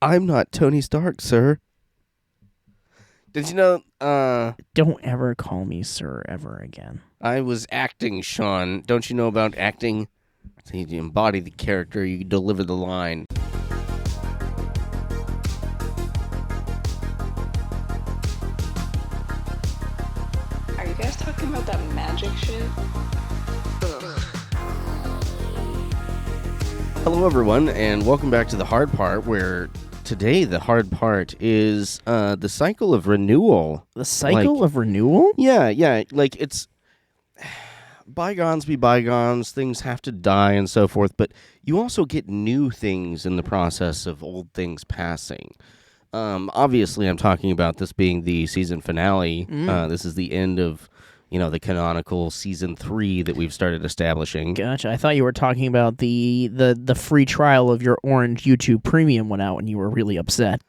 I'm not Tony Stark, sir. Did you know, Don't ever call me sir ever again. I was acting, Sean. Don't you know about acting? So you embody the character, you deliver the line. Are you guys talking about that magic shit? Hello, everyone, and welcome back to The Hard Part, where today the hard part is the cycle of renewal. The cycle of renewal? Yeah, like it's bygones be bygones, things have to die and so forth, but you also get new things in the process of old things passing. Obviously, I'm talking about this being the season finale. This is the end of, the canonical season 3 that we've started establishing. Gotcha. I thought you were talking about the free trial of your Orange YouTube Premium went out and you were really upset.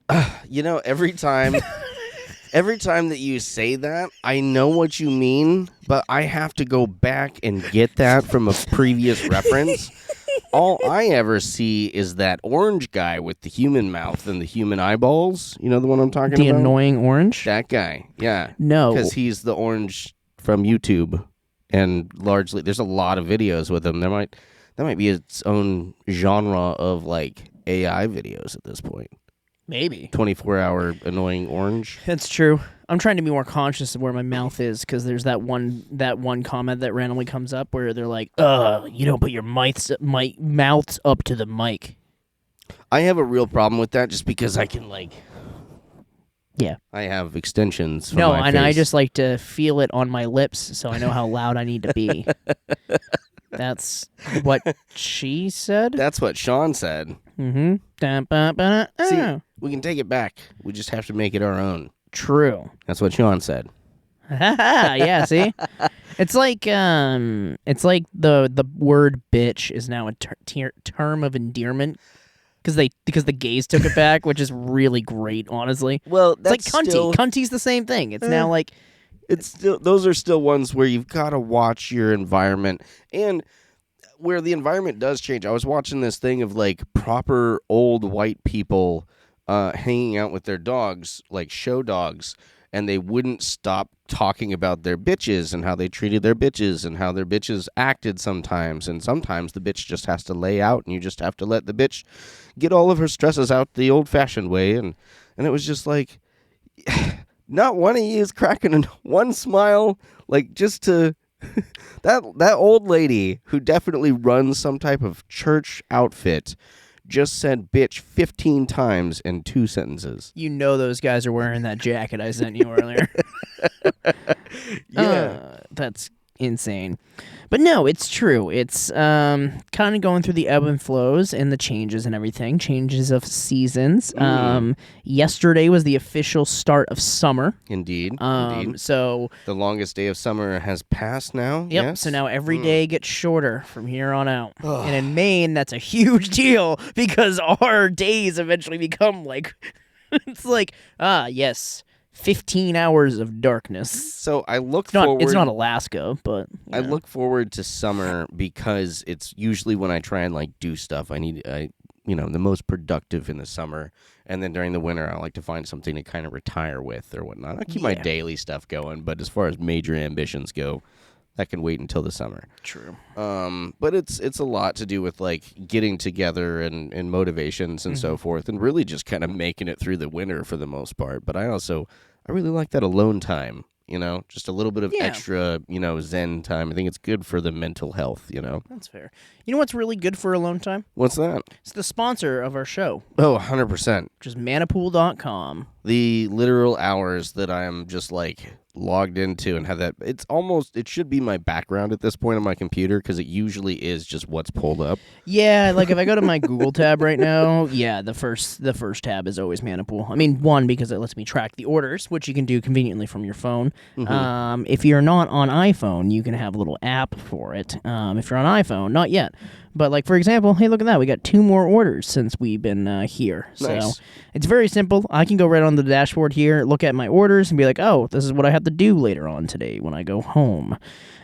Every time that you say that, I know what you mean, but I have to go back and get that from a previous reference. All I ever see is that orange guy with the human mouth and the human eyeballs. You know the one I'm talking The about? annoying orange? That guy, yeah. No. Because he's the orange from YouTube, and largely there's a lot of videos with him. That might be its own genre of like AI videos at this point. Maybe. 24-hour annoying orange. That's true. I'm trying to be more conscious of where my mouth is because there's that one comment that randomly comes up where they're like, you don't put your mouths up to the mic. I have a real problem with that just because I can Yeah. I have extensions for No, my and face. I just like to feel it on my lips so I know how loud I need to be. That's what she said? That's what Sean said. Mm-hmm. See, we can take it back. We just have to make it our own. True. That's what Sean said. Yeah, see? It's like the word bitch is now a term of endearment because the gays took it back, which is really great, honestly. Well, It's like cunty. Cunty's the same thing. It's now like It's still, those are still ones where you've got to watch your environment, and where the environment does change. I was watching this thing of like proper old white people hanging out with their dogs, like show dogs, and they wouldn't stop talking about their bitches and how they treated their bitches and how their bitches acted sometimes. And sometimes the bitch just has to lay out, and you just have to let the bitch get all of her stresses out the old-fashioned way. And it was just like, not one of you is cracking one smile, like just to that old lady who definitely runs some type of church outfit just said bitch 15 times in 2 sentences. those guys are wearing that jacket I sent you earlier. Yeah. That's insane. But no, it's true. It's kind of going through the ebb and flows and the changes and everything. Changes of seasons. Yesterday was the official start of summer. Indeed. So The longest day of summer has passed now. yep. Yes? So now every day gets shorter from here on out. And in Maine, that's a huge deal because our days eventually become like it's like yes, 15 hours of darkness. So I look It's not, forward. it's not Alaska, but I look forward to summer because it's usually when I try and do stuff. The most productive in the summer, and then during the winter, I like to find something to kind of retire with or whatnot. I keep my Yeah. daily stuff going, but as far as major ambitions go, that can wait until the summer. True. But it's a lot to do with getting together and motivations and so forth, and really just kind of making it through the winter for the most part. But I really like that alone time. Just a little bit of Yeah. extra, zen time. I think it's good for the mental health. That's fair. You know what's really good for alone time? What's that? It's the sponsor of our show, Oh, 100%. which is manapool.com. The literal hours that I am just logged into and have that, it should be my background at this point on my computer because it usually is just what's pulled up. Yeah, like if I go to my Google tab right now, yeah, the first tab is always Manapool. I mean, one, because it lets me track the orders, which you can do conveniently from your phone. If you're not on iPhone, you can have a little app for it. If you're on iPhone, not yet. But like for example, hey, look at that. We got 2 more orders since we've been here. Nice. So it's very simple. I can go right on the dashboard here, look at my orders, and be like, oh, this is what I have to do later on today when I go home.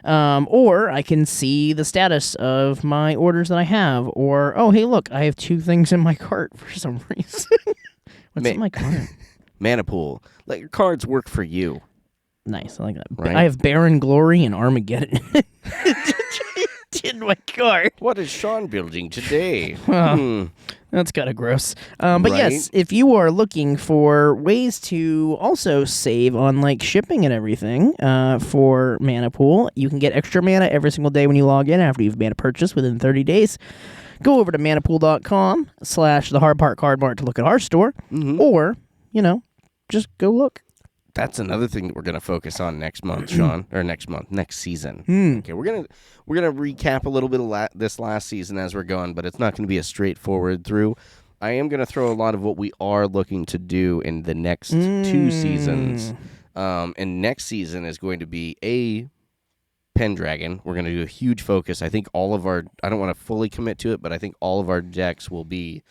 Or I can see the status of my orders that I have. Or, oh, hey, look, I have 2 things in my cart for some reason. What's in my cart? Mana pool. Let your cards work for you. Nice, I like that. Right? I have Baron Glory and Armageddon in my cart. What is Sean building today? That's kind of gross. But Right? yes, if you are looking for ways to also save on like shipping and everything for Mana Pool, you can get extra mana every single day when you log in after you've made a purchase within 30 days. Go over to manapool.com/thehardpartcardmart to look at our store, or, just go look. That's another thing that we're going to focus on next month, Sean, or next season. Okay, we're gonna recap a little bit of this last season as we're going, but it's not going to be a straightforward through. I am going to throw a lot of what we are looking to do in the next 2 seasons, and next season is going to be a Pendragon. We're going to do a huge focus. I think all of our, I don't want to fully commit to it, but I think all of our decks will be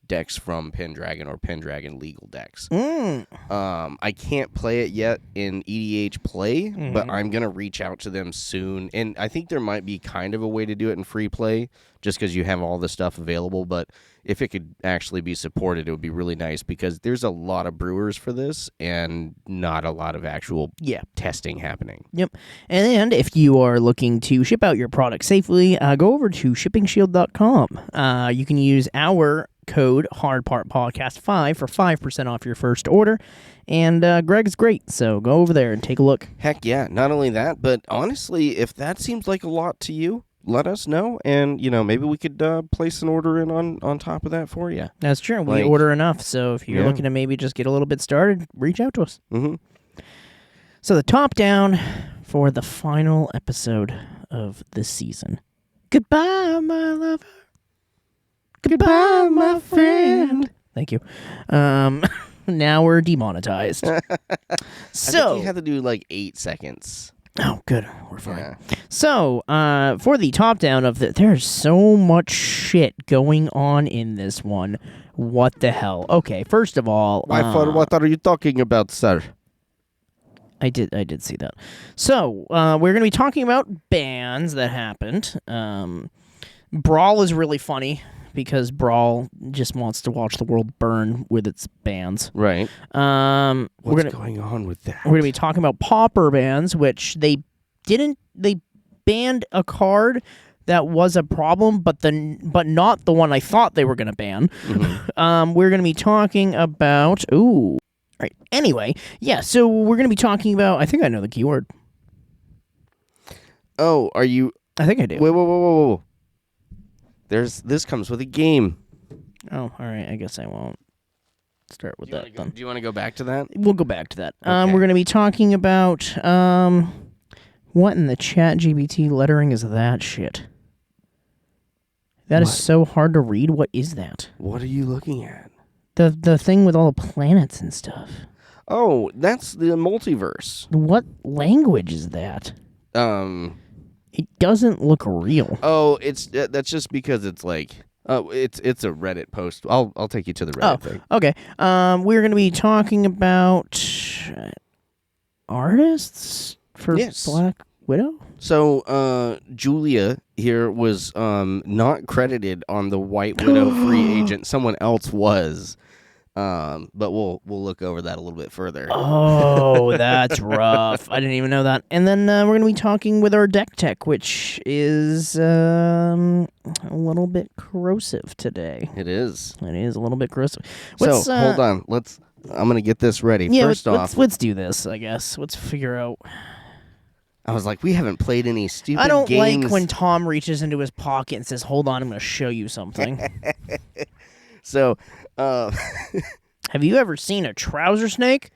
decks from Pendragon or Pendragon legal decks. I can't play it yet in EDH Play, but I'm going to reach out to them soon. And I think there might be kind of a way to do it in free play just because you have all the stuff available. But if it could actually be supported, it would be really nice because there's a lot of brewers for this and not a lot of actual testing happening. Yep. And if you are looking to ship out your product safely, go over to shippingshield.com. You can use our code HardPartPodcast5 for 5% off your first order. And Greg's great, so go over there and take a look. Heck yeah. Not only that, but honestly, if that seems like a lot to you, let us know, and maybe we could place an order in on top of that for you. That's true. We order enough, so if you're looking to maybe just get a little bit started, reach out to us. So the top down for the final episode of this season. Goodbye, my lover. Goodbye, my friend. Thank you. Now we're demonetized. I think you have to do like 8 seconds. Oh, good. We're fine. Yeah. So, for the top down of there's so much shit going on in this one. What the hell? Okay, first of all, What are you talking about, sir? I did see that. So, we're going to be talking about bans that happened. Brawl is really funny because Brawl just wants to watch the world burn with its bans. Right. What's going on with that? We're going to be talking about pauper bans, which they banned a card that was a problem, but not the one I thought they were going to ban. We're going to be talking about... Ooh. Right. Anyway, yeah, so we're going to be talking about... I think I know the keyword. Oh, are you... I think I do. Whoa. This comes with a game. Oh, all right. I guess I won't start with that then. Do you want to go back to that? We'll go back to that. Okay. We're going to be talking about what in the chat GBT lettering is that shit? That is so hard to read. What is that? What are you looking at? The thing with all the planets and stuff. Oh, that's the multiverse. What language is that? It doesn't look real. Oh, that's just because it's like it's a Reddit post. I'll take you to the Reddit thing. Okay. We're going to be talking about artists for Black Widow. So, Julia here was not credited on the White Widow free agent. Someone else was. But we'll look over that a little bit further. Oh, that's rough. I didn't even know that. And then we're going to be talking with our deck tech, which is a little bit corrosive today. It is. It is a little bit corrosive. So hold on. I'm going to get this ready. Yeah, First off, let's do this. I guess let's figure out. I was like, we haven't played any stupid games. I don't like when Tom reaches into his pocket and says, "Hold on, I'm going to show you something." So. Have you ever seen a trouser snake?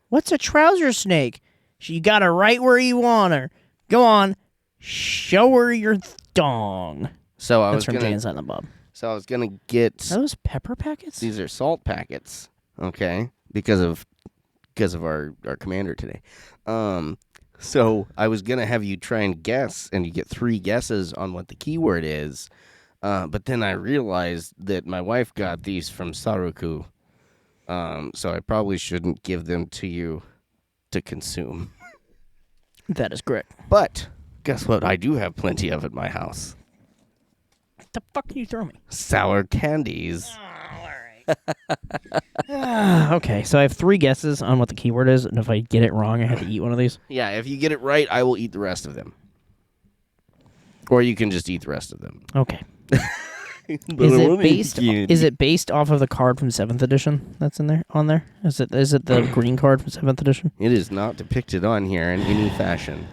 What's a trouser snake? You got her right where you want her. Go on, show her your thong. So I That's was from gonna, Jay and Silent Bob. So I was gonna get Are those pepper packets? These are salt packets. Okay, because of our commander today. So I was gonna have you try and guess, and you get 3 guesses on what the keyword is. But then I realized that my wife got these from Saruku, so I probably shouldn't give them to you to consume. That is correct. But guess what? I do have plenty of at my house. What the fuck can you throw me? Sour candies. Okay, so I have 3 guesses on what the keyword is, and if I get it wrong, I have to eat one of these. Yeah, if you get it right, I will eat the rest of them. Or you can just eat the rest of them. Okay. But Is I it wanna based? eat candy. Is it based off of the card from 7th edition that's in there? On there? Is it the green card from 7th edition? It is not depicted on here in any fashion.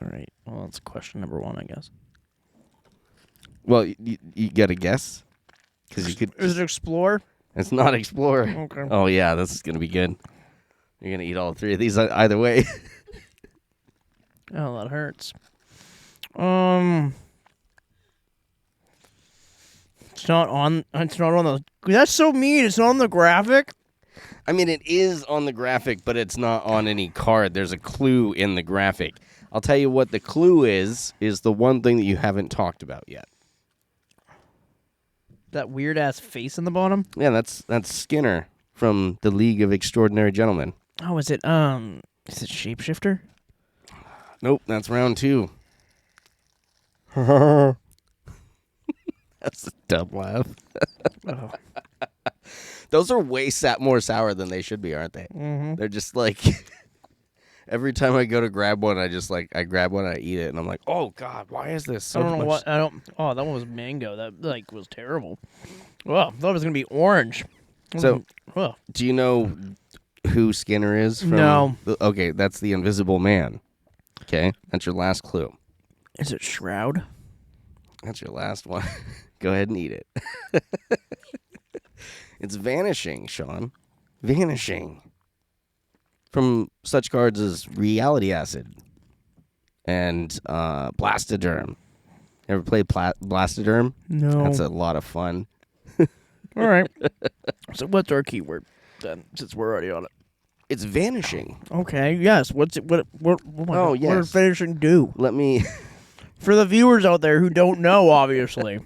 All right. Well, that's question number 1, I guess. Well, you got to guess? Because you could. Is it Explore? It's not Explorer. Okay. Oh, yeah, this is going to be good. You're going to eat all 3 of these either way. Oh, that hurts. It's not on. It's not on the. That's so mean. It's not on the graphic. I mean, it is on the graphic, but it's not on any card. There's a clue in the graphic. I'll tell you what the clue is the one thing that you haven't talked about yet. That weird ass face in the bottom. Yeah, that's Skinner from the League of Extraordinary Gentlemen. Oh, is it Shapeshifter? Nope, that's round 2. That's a dumb laugh. Oh. Those are way more sour than they should be, aren't they? Mm-hmm. They're just like every time I go to grab one, I grab one, I eat it, and I'm like, oh god, why is this so I don't know much? what. I don't. Oh, that one was mango. That was terrible. Well, I thought it was gonna be orange. So, Well, do you know who Skinner is? From No. Okay, that's the Invisible Man. Okay, that's your last clue. is it Shroud? That's your last one. Go ahead and eat it. It's Vanishing, Sean. Vanishing. From such cards as Reality Acid and Blastoderm. Ever played Blastoderm? No. That's a lot of fun. All right. So what's our keyword then? Since we're already on it. It's Vanishing. Okay. Yes. What's it? What? Oh, What yes. does finishing do? Let me... For the viewers out there who don't know, obviously.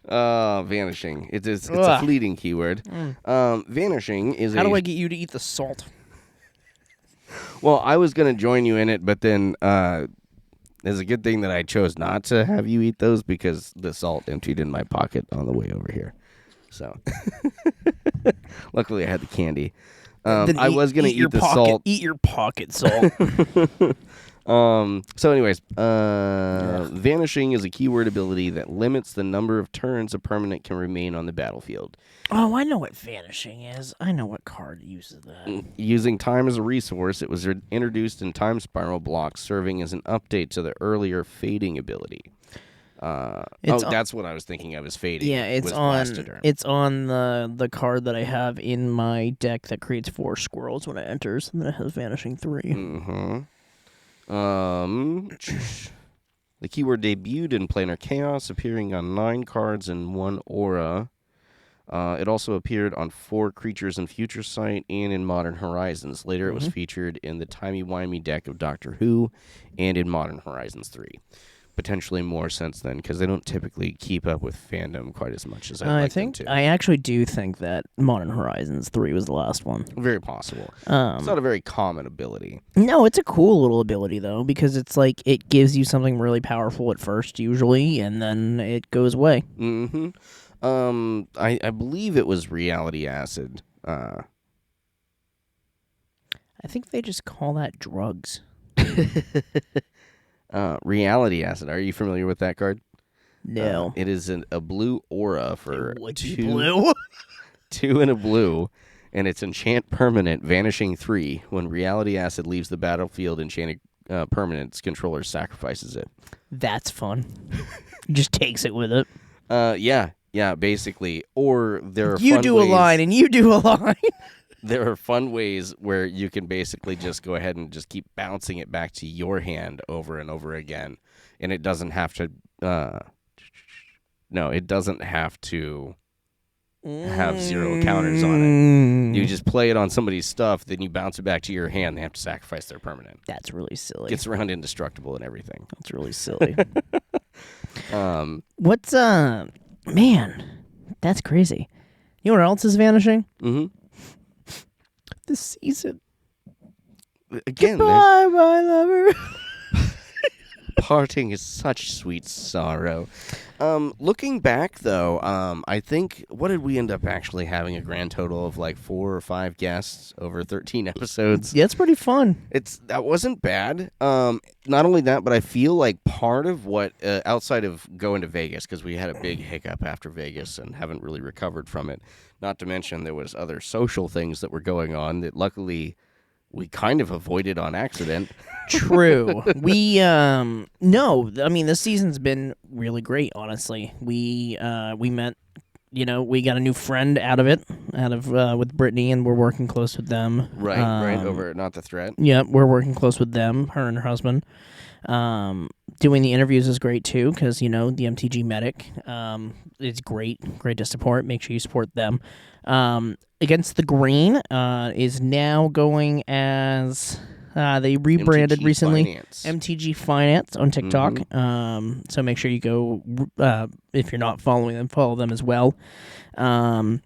Vanishing. It's a Ugh. fleeting keyword. Vanishing is How do I get you to eat the salt? Well, I was going to join you in it, but then it's a good thing that I chose not to have you eat those because the salt emptied in my pocket on the way over here. So, luckily I had the candy. Then I was going to eat the salt. Eat your pocket salt. So anyways, Vanishing is a keyword ability that limits the number of turns a permanent can remain on the battlefield. Oh, I know what vanishing is. I know what card uses that. Using time as a resource, it was introduced in Time Spiral blocks, serving as an update to the earlier fading ability. That's what I was thinking of as fading. Yeah, it's was on. Blastoderm. It's on the card that I have in my deck that creates 4 squirrels when it enters, and then it has vanishing 3. Mm-hmm. The keyword debuted in Planar Chaos, appearing on 9 cards and 1 aura. It also appeared on 4 creatures in Future Sight and in Modern Horizons. Later, it was featured in the timey-wimey deck of Doctor Who and in Modern Horizons 3. Potentially more since then, because they don't typically keep up with fandom quite as much as I'd like them to. I actually do think that Modern Horizons 3 was the last one. Very possible. It's not a very common ability. No, it's a cool little ability though, because it's like it gives you something really powerful at first, usually, and then it goes away. Mm-hmm. I believe it was Reality Acid. I think they just call that drugs. Reality Acid. Are you familiar with that card? No. It is a blue aura for Would 2, be blue? 2 and a blue, and it's enchant permanent, vanishing 3. When Reality Acid leaves the battlefield, enchanted permanent's controller sacrifices it. That's fun. He just takes it with it. Yeah, basically. Or there are You fun do ways, a line, and you do a line. There are fun ways where you can basically just go ahead and just keep bouncing it back to your hand over and over again, and it doesn't have to. No, it doesn't have to have 0 counters on it. You just play it on somebody's stuff, then you bounce it back to your hand. They have to sacrifice their permanent. That's really silly. Gets around indestructible and everything. That's really silly. What's man? That's crazy. You know what else is vanishing? Mm-hmm. The season. Again, Bye, my lover. parting is such sweet sorrow. Looking back, though, I think, what did we end up actually having a grand total of like 4 or 5 guests over 13 episodes? Yeah, it's pretty fun. That wasn't bad. Not only that, but I feel like part of what, outside of going to Vegas, because we had a big hiccup after Vegas and haven't really recovered from it, not to mention there was other social things that were going on that luckily we kind of avoided on accident. True. We no, I mean this season's been really great, honestly. We met, we got a new friend out of with Brittany, and we're working close with them. Right, over at Not the Threat. Yeah, we're working close with them, her and her husband. Doing the interviews is great too, because the MTG Medic, it's great to support. Make sure you support them. Against the Green is now going as they rebranded MTG recently. Finance. MTG Finance on TikTok. So make sure you go, if you're not following them, follow them as well. And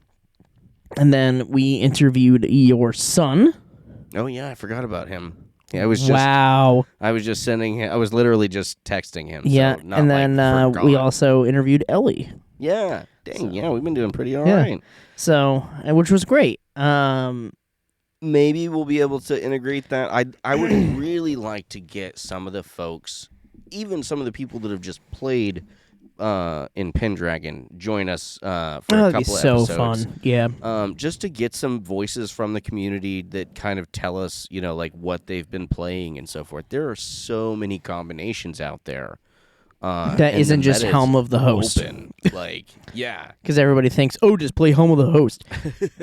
then we interviewed your son. Oh yeah, I forgot about him. Yeah, I was just Wow. I was just sending him. I was literally just texting him. Yeah, so not and then like we forgot. also interviewed Ellie. Yeah, dang, yeah, we've been doing pretty all Yeah. right. So, which was great. Maybe we'll be able to integrate that. I would really like to get some of the folks, even some of the people that have just played in Pendragon, join us for a That'd couple be so episodes. fun. Yeah. Just to get some voices from the community that kind of tell us, like what they've been playing and so forth. There are so many combinations out there. That and isn't the just meta is Helm of the Host. Open. Like, yeah. Because everybody thinks, just play Helm of the Host.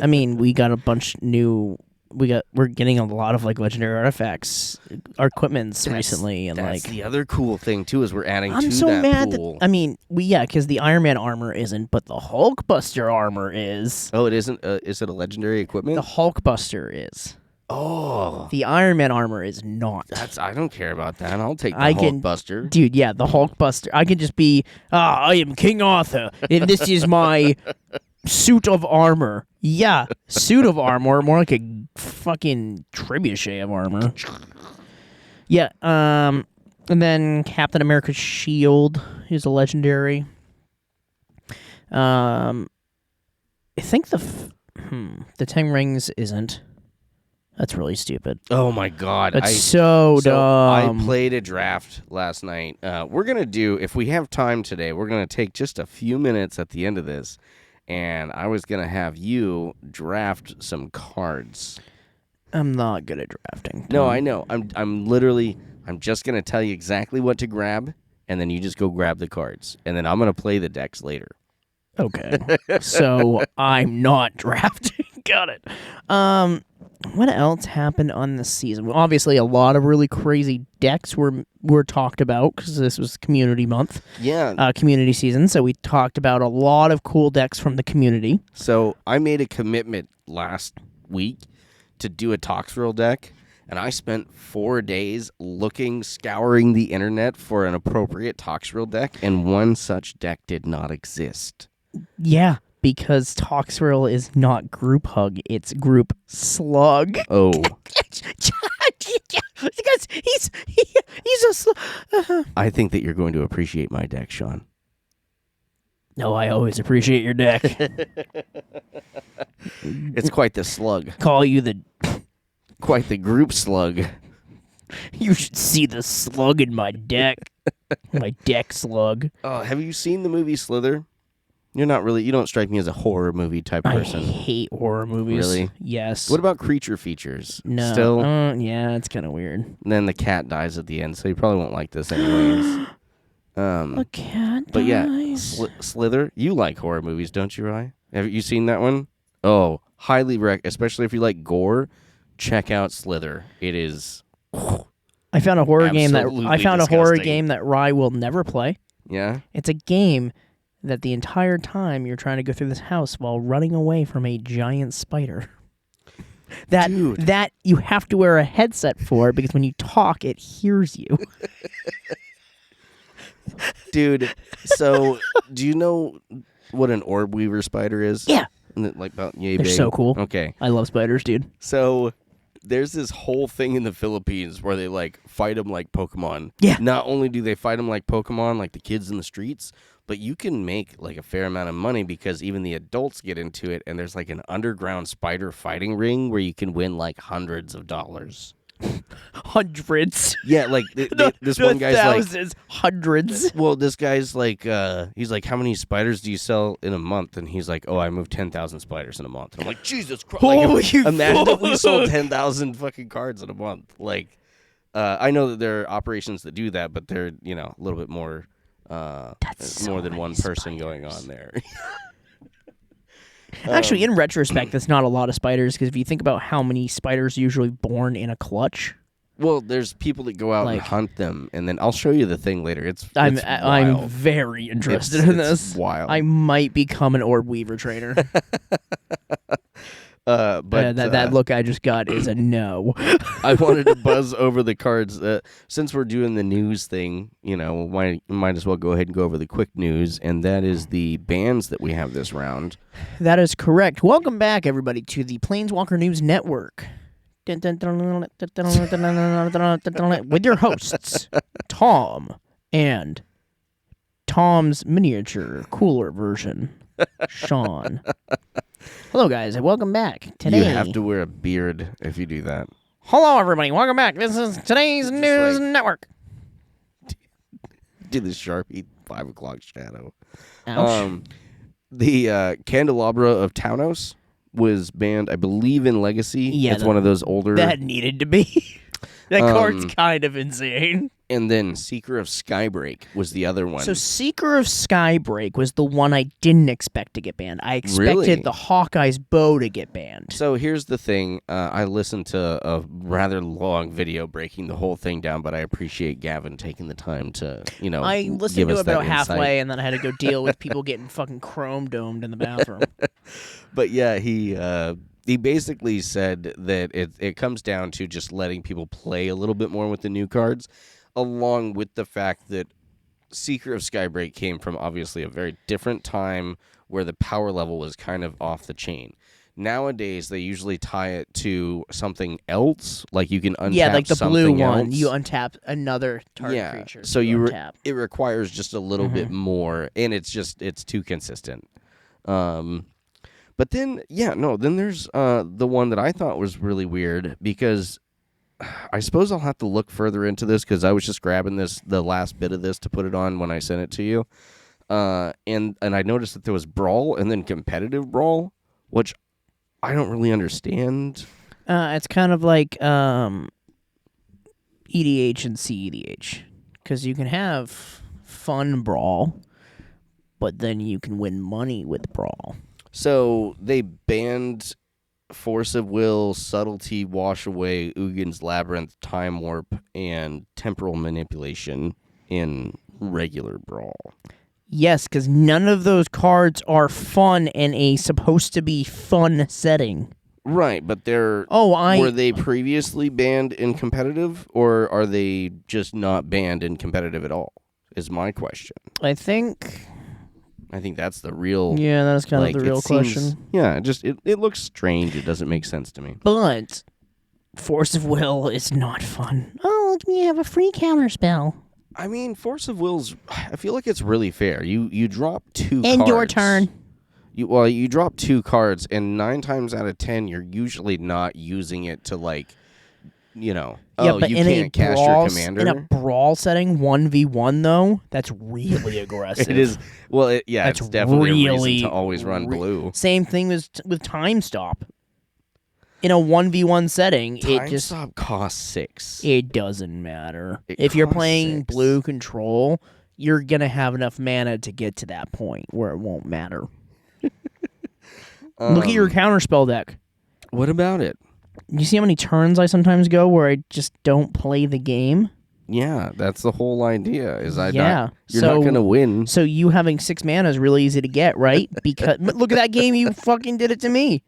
I mean, we got a bunch new. We're getting a lot of like legendary artifacts, our equipments recently, and That's like the other cool thing too is we're adding I'm to so that mad pool. that I mean, because the Iron Man armor isn't, but the Hulkbuster armor is. Oh, it isn't. Is it a legendary equipment? The Hulkbuster is. Oh, The Iron Man armor is not. I don't care about that. I'll take the I can- Hulkbuster. Dude, yeah, the Hulkbuster. I can just be, I am King Arthur, and this is my suit of armor. Yeah, suit of armor, more like a fucking trebuchet of armor. Yeah, and then Captain America's shield is a legendary. I think the Ten Rings isn't. That's really stupid. Oh my god! That's so dumb. I played a draft last night. We're gonna do, if we have time today, we're gonna take just a few minutes at the end of this, and I was gonna have you draft some cards. I'm not good at drafting. No, Tom. I know. I'm just gonna tell you exactly what to grab, and then you just go grab the cards, and then I'm gonna play the decks later. Okay. So I'm not drafting. Got it. What else happened on this season? Well, obviously, a lot of really crazy decks were talked about because this was community month, Yeah. community season. So we talked about a lot of cool decks from the community. So I made a commitment last week to do a Toxrill deck, and I spent 4 days scouring the internet for an appropriate Toxrill deck, and one such deck did not exist. Yeah, because Toxrill is not group hug; it's group slug. Oh, Because he's a slug. I think that you're going to appreciate my deck, Sean. No, I always appreciate your deck. It's quite the slug. Call you the. Quite the group slug. You should see the slug in my deck. My deck slug. Oh, have you seen the movie Slither? You don't strike me as a horror movie type I person. hate horror movies. Really? Yes. What about creature features? No. Still? Yeah, it's kind of weird. And then the cat dies at the end, so you probably won't like this anyways. A cat But yeah, dies. Slither. You like horror movies, don't you, Rye? Have you seen that one? Oh, highly especially if you like gore. Check out Slither. It is. I found a horror game that Absolutely disgusting. Rye will never play. Yeah. It's a game that the entire time you're trying to go through this house while running away from a giant spider. Dude. That you have to wear a headset for because when you talk, it hears you. Dude, so do you know what an orb weaver spider is? Yeah. Isn't it like about yay They're big? so cool. Okay. I love spiders, dude. So there's this whole thing in the Philippines where they like fight them like Pokemon. Yeah. Not only do they fight them like Pokemon, like the kids in the streets, but you can make like a fair amount of money because even the adults get into it, and there's like an underground spider fighting ring where you can win like hundreds of dollars. Hundreds. Yeah, like this one guy's like, thousands, hundreds. well, this guy's like, he's like, how many spiders do you sell in a month? And he's like, oh, I move 10,000 spiders in a month. And I'm like, Jesus Christ! Holy imagine if we fuck. sold 10,000 fucking cards in a month. Like, I know that there are operations that do that, but they're a little bit more, That's more so than many one person going spiders. on there. Actually, in retrospect, that's not a lot of spiders because if you think about how many spiders are usually born in a clutch, Well, there's people that go out and Like- hunt them, and then I'll show you the thing later. It's I'm wild. very interested It's- in it's this. wild. I might become an orb weaver trainer. But that look I just got is a no. I wanted to buzz over the cards. Since we're doing the news thing, might as well go ahead and go over the quick news, and that is the bands that we have this round. That is correct. Welcome back, everybody, to the Planeswalker News Network. With your hosts, Tom and Tom's miniature, cooler version, Sean. Hello, guys, and welcome back. Today, You have to wear a beard if you do that. hello, everybody. Welcome back. This is today's News like- Network. Do the Sharpie 5 o'clock shadow. Ouch. The Candelabra of Taunos was banned, I believe, in Legacy. Yeah, it's one of those older. That needed to be. That card's Um, kind of insane. And then Seeker of Skybreak was the other one. So Seeker of Skybreak was the one I didn't expect to get banned. I expected Really? the Hawkeye's bow to get banned. So here's the thing. I listened to a rather long video breaking the whole thing down, but I appreciate Gavin taking the time to, I give listened to us it about that insight. halfway, and then I had to go deal with people getting fucking chrome domed in the bathroom. But yeah, he basically said that it comes down to just letting people play a little bit more with the new cards, along with the fact that Seeker of Skybreak came from obviously a very different time where the power level was kind of off the chain. Nowadays, they usually tie it to something else, like you can untap Yeah, like the blue something one. else. You untap another target Yeah, creature. so you untap. it requires just a little bit more, and it's too consistent. But then, then there's the one that I thought was really weird because I suppose I'll have to look further into this because I was just grabbing the last bit of this to put it on when I sent it to you. And I noticed that there was Brawl and then competitive Brawl, which I don't really understand. It's kind of like EDH and CEDH. Because you can have fun Brawl, but then you can win money with Brawl. So they banned Force of Will, Subtlety, Wash Away, Ugin's Labyrinth, Time Warp, and Temporal Manipulation in regular Brawl. Yes, because none of those cards are fun in a supposed to be fun setting. Right, but they're... Oh, Were they previously banned in competitive, or are they just not banned in competitive at all, is my question. I think... I think that's the real... Yeah, that's kind like, of the real it seems- question. Yeah, it looks strange. It doesn't make sense to me. But Force of Will is not fun. Oh, look, you have a free counter spell. I mean, Force of Will's... I feel like it's really fair. You drop two End cards. your turn. You drop two cards, and 9 times out of 10, you're usually not using it to, like, Yeah, oh, but you in can't a cast brawl, your commander. in a brawl setting, 1v1 though, that's really aggressive. It is. Well, That's it's definitely a really, reason to always run blue. Same thing with Time Stop. In a 1v1 setting, Time it just Stop costs 6. it doesn't matter. It If you're costs playing 6. blue control, you're gonna have enough mana to get to that point where it won't matter. Look at your counterspell deck. What about it? You see how many turns I sometimes go where I just don't play the game? Yeah, that's the whole idea. Is Yeah, you're so- not gonna win. So you having 6 mana is really easy to get, right? Because but look at that game, you fucking did it to me.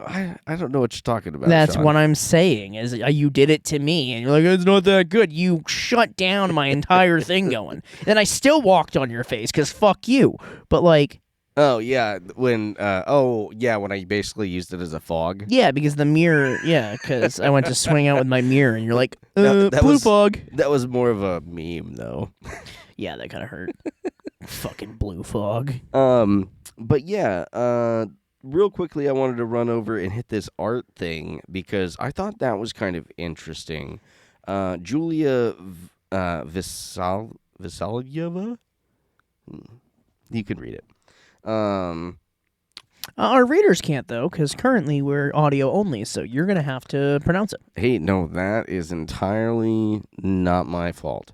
I don't know what you're talking about. That's Sean. what I'm saying. Is you did it to me, and you're like, it's not that good. You shut down my entire thing going, and I still walked on your face because fuck you. But like, Oh yeah, when when I basically used it as a fog. yeah, because the mirror, yeah, because I went to swing out with my mirror, and you're like, That blue was- fog. That was more of a meme though. Yeah, that kind of hurt. Fucking blue fog. But yeah, real quickly, I wanted to run over and hit this art thing because I thought that was kind of interesting. Julia Vasilyeva? You can read it. Our readers can't though, because currently we're audio only, so you're gonna have to pronounce it. Hey, no, that is entirely not my fault.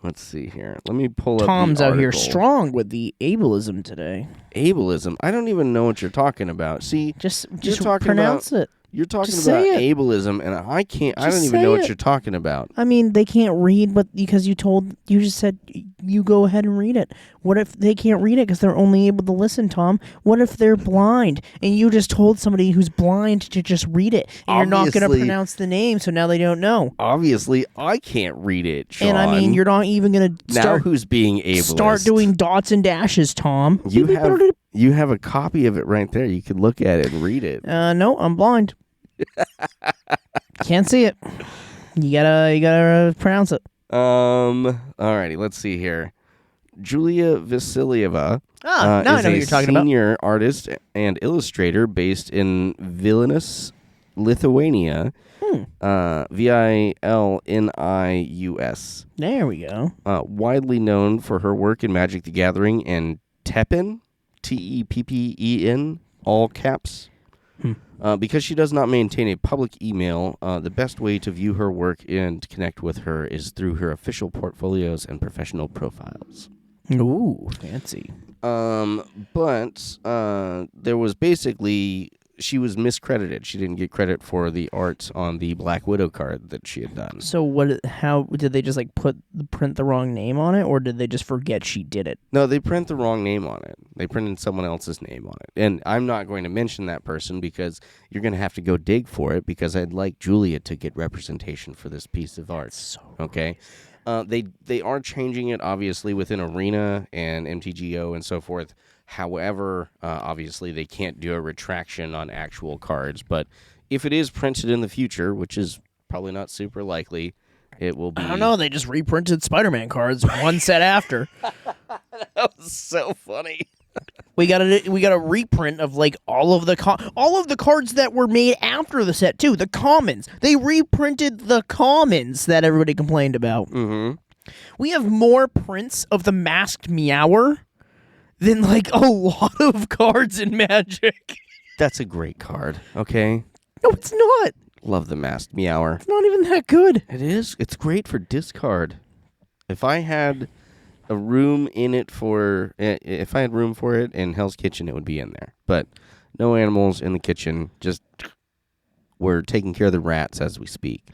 Let's see here. Let me pull up Tom's the out here article. strong with the ableism today. Ableism. I don't even know what you're talking about. See, Just talking pronounce it. you're talking Just about say ableism, and I can't. I Just don't even say know what it. you're talking about. I mean, they can't read, but because you just said you go ahead and read it. What if they can't read it because they're only able to listen, Tom? What if they're blind and you just told somebody who's blind to just read it, and you're not going to Obviously- pronounce the name, so now they don't know. Obviously, I can't read it, Sean. And I mean, you're not even going to now who's being ableist? start doing dots and dashes, Tom. You have a copy of it right there. You could look at it and read it. No, I'm blind. Can't see it. You gotta pronounce it. Alrighty, let's see here. Julia Vasilyeva Now I is know a what you're talking about. senior artist and illustrator based in Vilnius, Lithuania. Vilnius. There we go. Widely known for her work in Magic the Gathering and Teppen, Teppen, all caps. Because she does not maintain a public email, the best way to view her work and to connect with her is through her official portfolios and professional profiles. Ooh, fancy. But there was basically, she was miscredited. She didn't get credit for the art on the Black Widow card that she had done. So how did they just like print the wrong name on it, or did they just forget she did it? No, they print the wrong name on it. They printed someone else's name on it. And I'm not going to mention that person because you're going to have to go dig for it because I'd like Julia to get representation for this piece of art. Okay? They are changing it, obviously, within Arena and MTGO and so forth. However, obviously, they can't do a retraction on actual cards. But if it is printed in the future, which is probably not super likely, it will be... I don't know. They just reprinted Spider-Man cards one set after. That was so funny. We got a reprint of like all of the cards that were made after the set too. The commons. They reprinted the commons that everybody complained about. Mm-hmm. We have more prints of the Masked Meower than like a lot of cards in Magic. That's a great card, okay? No, it's not. Love the Masked Meower. It's not even that good. It is. It's great for discard. If I had a room in it for... If I had room for it in Hell's Kitchen, it would be in there. But no animals in the kitchen. Just we're taking care of the rats as we speak.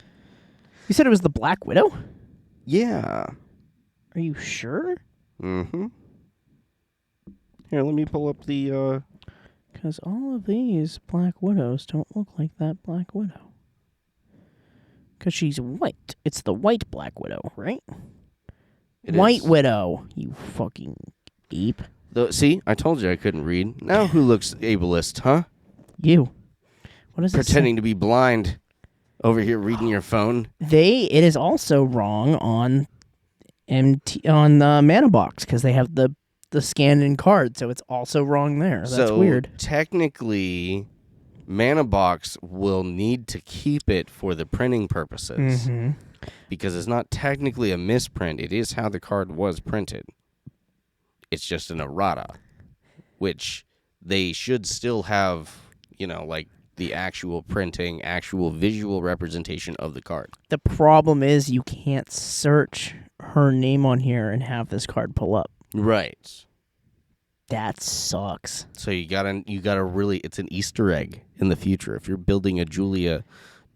You said it was the Black Widow? Yeah. Are you sure? Mm-hmm. Here, let me pull up the... Because all of these Black Widows don't look like that Black Widow. Because she's white. It's the white Black Widow, right? It White is. Widow, you fucking ape. See, I told you I couldn't read. Now who looks ableist, huh? You. What is Pretending to be blind. Over here reading your phone. It is also wrong on the Mana Box because they have the scanned in card, so it's also wrong there. That's so weird. Technically, Mana Box will need to keep it for the printing purposes because it's not technically a misprint. It is how the card was printed. It's just an errata, which they should still have, like the actual printing, actual visual representation of the card. The problem is you can't search her name on here and have this card pull up. Right. That sucks. So you gotta really, it's an Easter egg in the future. If you're building a Julia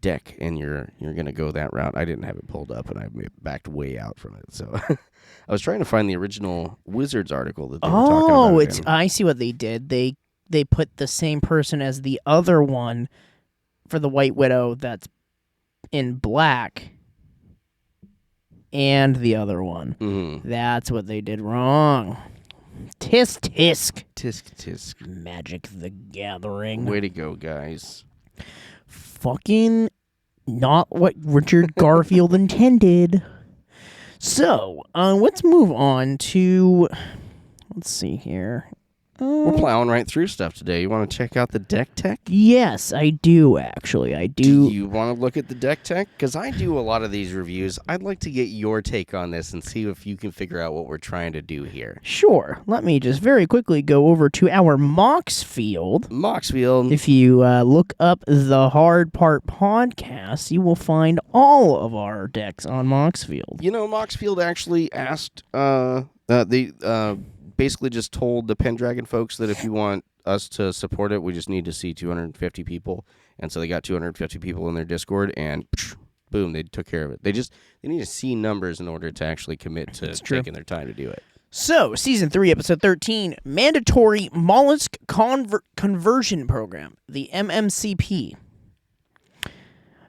deck and you're gonna go that route. I didn't have it pulled up and I backed way out from it. So I was trying to find the original Wizards article that they were talking about. Oh, it in. I see what they did. They put the same person as the other one for the White Widow that's in black and the other one. Mm-hmm. That's what they did wrong. Tisk tisk. Tisk tisk. Magic the Gathering. Way to go, guys. Fucking not what Richard Garfield intended. So, let's move on to... Let's see here. We're plowing right through stuff today. You want to check out the deck tech? Yes, I do, actually. I Do do. you want to look at the deck tech? Because I do a lot of these reviews. I'd like to get your take on this and see if you can figure out what we're trying to do here. Sure. Let me just very quickly go over to our Mox field. Moxfield. If you look up the Hard Part podcast, you will find all of our decks on Moxfield. You know, Moxfield actually asked, basically just told the Pendragon folks that if you want us to support it, we just need to see 250 people. And so they got 250 people in their Discord, and boom, they took care of it. They need to see numbers in order to actually commit to taking their time to do it. So, Season 3, Episode 13, Mandatory Mollusk Conversion Program, the MMCP.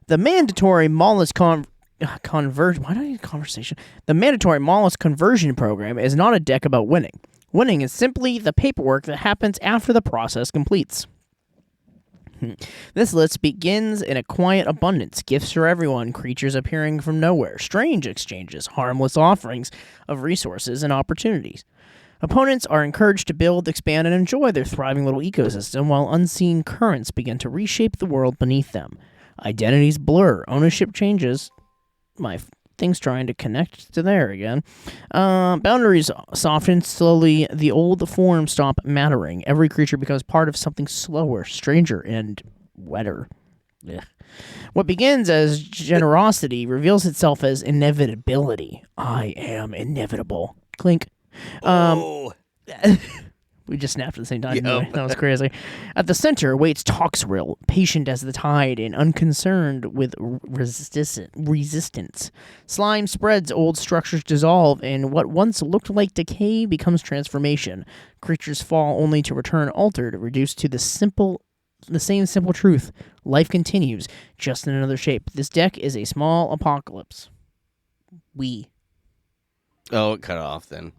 The Mandatory Mollusk Conversion... Why do I need a conversation? The Mandatory Mollusk Conversion Program is not a deck about winning. Winning is simply the paperwork that happens after the process completes. This list begins in a quiet abundance. Gifts for everyone, creatures appearing from nowhere, strange exchanges, harmless offerings of resources and opportunities. Opponents are encouraged to build, expand, and enjoy their thriving little ecosystem while unseen currents begin to reshape the world beneath them. Identities blur, ownership changes. My thing's trying to connect to there again. Boundaries soften slowly. The old forms stop mattering. Every creature becomes part of something slower, stranger, and wetter. Ugh. What begins as generosity reveals itself as inevitability. I am inevitable. Clink. We just snapped at the same time. Yep. Didn't we? That was crazy. At the center waits Toxrill, patient as the tide and unconcerned with resistance. Slime spreads, old structures dissolve, and what once looked like decay becomes transformation. Creatures fall only to return altered, reduced to the same simple truth. Life continues, just in another shape. This deck is a small apocalypse. Oh, it cut off then.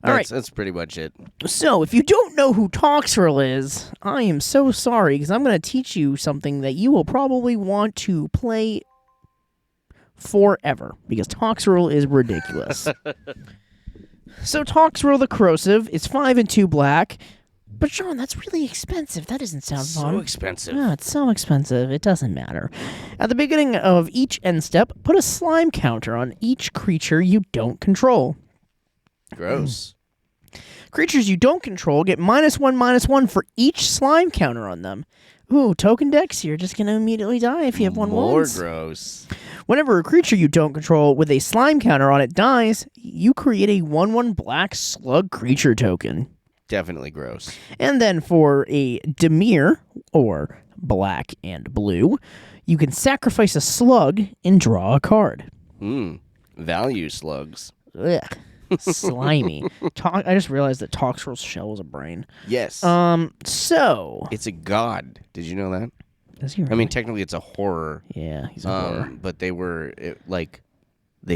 All right. That's pretty much it. So, if you don't know who Toxrill is, I am so sorry, because I'm going to teach you something that you will probably want to play forever, because Toxrill is ridiculous. So, Toxrill the Corrosive is 5 and 2 black. But, Sean, that's really expensive. That doesn't sound fun. So expensive. Yeah, it's so expensive. It doesn't matter. At the beginning of each end step, put a slime counter on each creature you don't control. Gross. Creatures you don't control get -1/-1 for each slime counter on them. Ooh, token decks, you're just going to immediately die if you have one More once. gross. Whenever a creature you don't control with a slime counter on it dies, you create a 1/1 black slug creature token. Definitely gross. And then for a Dimir, or black and blue, you can sacrifice a slug and draw a card. Value slugs. Ugh. Slimy. I just realized that Toxrill's shell is a brain. Yes. So It's a god. Did you know that? is he I mean, really? technically it's a horror. Yeah, he's a horror. But they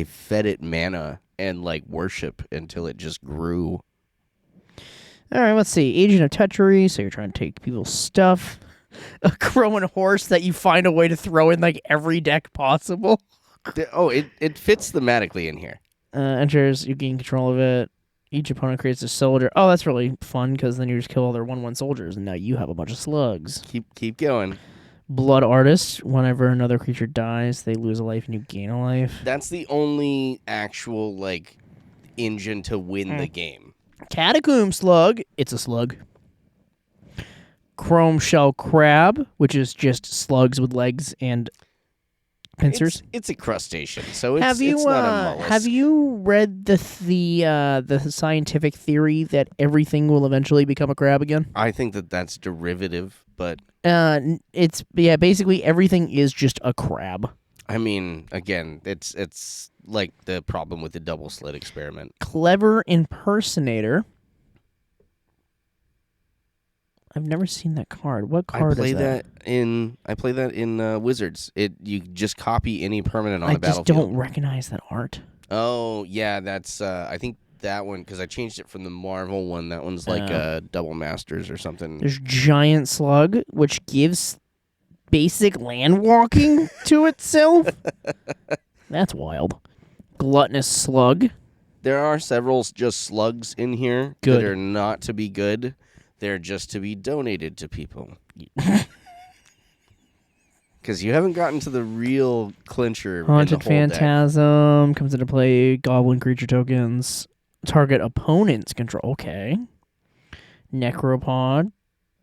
fed it mana and worship until it just grew. All right, let's see. Agent of Treachery, so you're trying to take people's stuff. A crowing horse that you find a way to throw in every deck possible. It fits thematically in here. Enters, you gain control of it. Each opponent creates a soldier. Oh, that's really fun, because then you just kill all their 1/1 soldiers, and now you have a bunch of slugs. Keep going. Blood Artist, whenever another creature dies, they lose a life and you gain a life. That's the only actual engine to win the game. Catacomb Slug, it's a slug. Chrome Shell Crab, which is just slugs with legs and pincers. It's a crustacean, so it's Have you it's not a mollusk. have you read the scientific theory that everything will eventually become a crab again? I think that's derivative, but It's basically everything is just a crab. I mean, again, it's like the problem with the double slit experiment. Clever impersonator. I've never seen that card. What card I play is that? I play that in Wizards. You just copy any permanent on I a just battlefield. don't recognize that art. Oh yeah, that's I think that one because I changed it from the Marvel one. That one's like Double Masters or something. There's Giant Slug, which gives basic land walking to itself. That's wild. Gluttonous Slug. There are several just slugs in here Good. that are not to be good. They're just to be donated to people. Because you haven't gotten to the real clincher. Haunted in the whole deck. Phantasm comes into play. Goblin creature tokens. Target opponent's control. Okay. Necropod.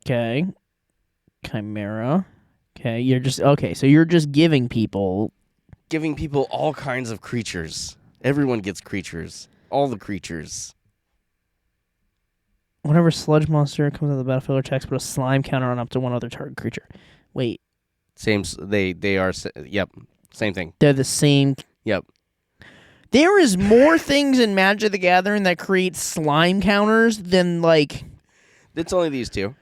Okay. Chimera. Okay. So you're just giving people. Giving people all kinds of creatures. Everyone gets creatures. All the creatures. Whenever sludge monster comes into the battlefield or attacks, put a slime counter on up to one other target creature. Wait, Same. They are. Yep. Same thing. they're the same. Yep. There is more things in Magic the Gathering that create slime counters than like. It's only these two.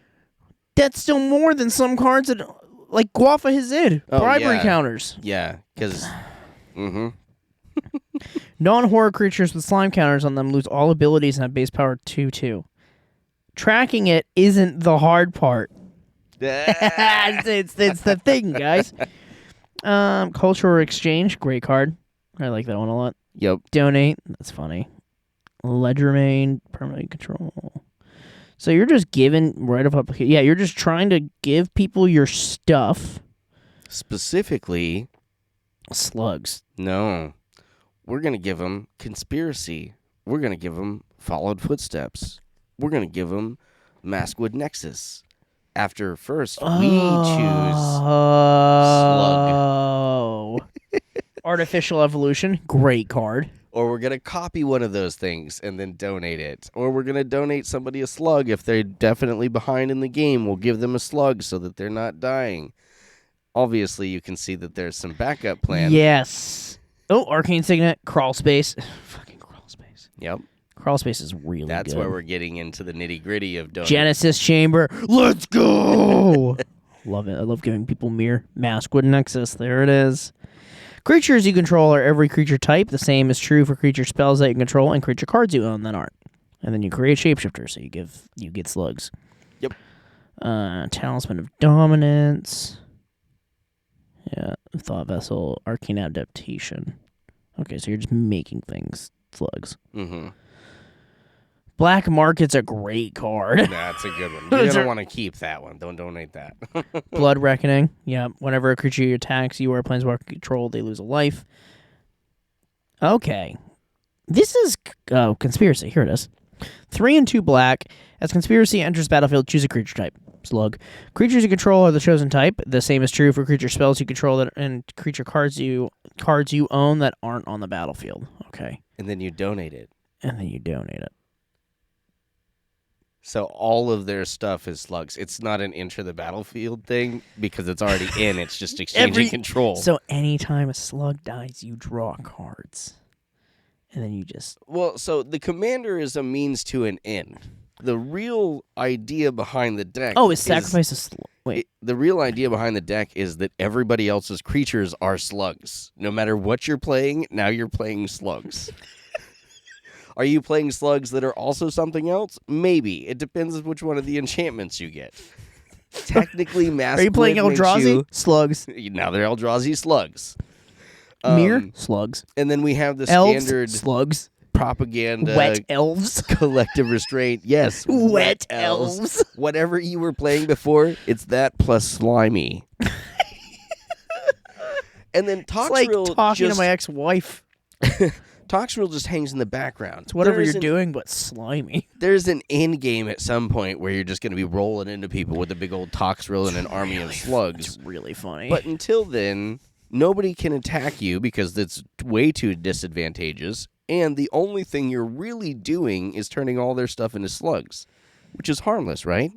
That's still more than some cards that like Guafa Hazid Oh, bribery yeah. counters. Yeah. Because. Mm-hmm. Non-horror creatures with slime counters on them lose all abilities and have base power 2/2. Tracking it isn't the hard part. it's the thing, guys. Cultural Exchange, great card. I like that one a lot. Yep. Donate, that's funny. Ledgermain, permanent control. So you're just giving right up. Yeah, you're just trying to give people your stuff. Specifically, Slugs. no. We're gonna give them conspiracy. We're gonna give them followed footsteps. We're gonna give them Maskwood Nexus. After first we choose Oh. Artificial Evolution, great card. or we're gonna copy one of those things and then donate it, or we're gonna donate somebody a slug if they're definitely behind in the game. We'll give them a slug so that they're not dying. Obviously, you can see that there's some backup plan. Yes. Oh, Arcane Signet, Crawl Space. Fucking Crawl Space. Yep. Crawl Space is really That's good. where we're getting into the nitty gritty of donating. Genesis Chamber. Let's go. Love it. I love giving people Mirror. Maskwood Nexus. There it is. Creatures you control are every creature type. The same is true for creature spells that you control and creature cards you own that aren't. And then you create Shapeshifter, so you get slugs. Yep. Talisman of Dominance. Yeah. Thought Vessel. Arcane Adaptation. Okay, so you're just making things slugs. Mm-hmm. Black Market's a great card. That's a good one. You're Those gonna are- want to keep that one. Don't donate that. Blood Reckoning. Yeah. Whenever a creature attacks you or a planeswalker control, they lose a life. Okay. This is Conspiracy. Here it is. 3 and 2 black. As Conspiracy enters battlefield, choose a creature type. Slug. Creatures you control are the chosen type. The same is true for creature spells you control and creature cards you own that aren't on the battlefield. Okay. And then you donate it. And then you donate it. So all of their stuff is slugs. It's not an enter the battlefield thing because it's already in. It's just exchanging control. So anytime a slug dies, you draw cards. And then you just... Well, so the commander is a means to an end. The real idea behind the deck Oh, is sacrifice a slug. Wait. the real idea behind the deck is that everybody else's creatures are slugs. No matter what you're playing, now you're playing slugs. Are you playing slugs that are also something else? Maybe. It depends on which one of the enchantments you get. Technically, Maskwood Are you playing makes Eldrazi? Slugs. Now they're Eldrazi slugs. Mirror? Slugs. And then we have the Elves? standard Slugs. propaganda Wet elves. collective restraint. Yes. Wet elves. Whatever you were playing before, it's that plus slimy. And then It's like Toxrill talking just, to my ex-wife. Toxrill just hangs in the background. It's whatever There's you're doing, but slimy. There's an end game at some point where you're just going to be rolling into people with a big old Toxrill and an army of slugs. It's really funny. But until then, Nobody can attack you because it's way too disadvantageous. And the only thing you're really doing is turning all their stuff into slugs, which is harmless, right?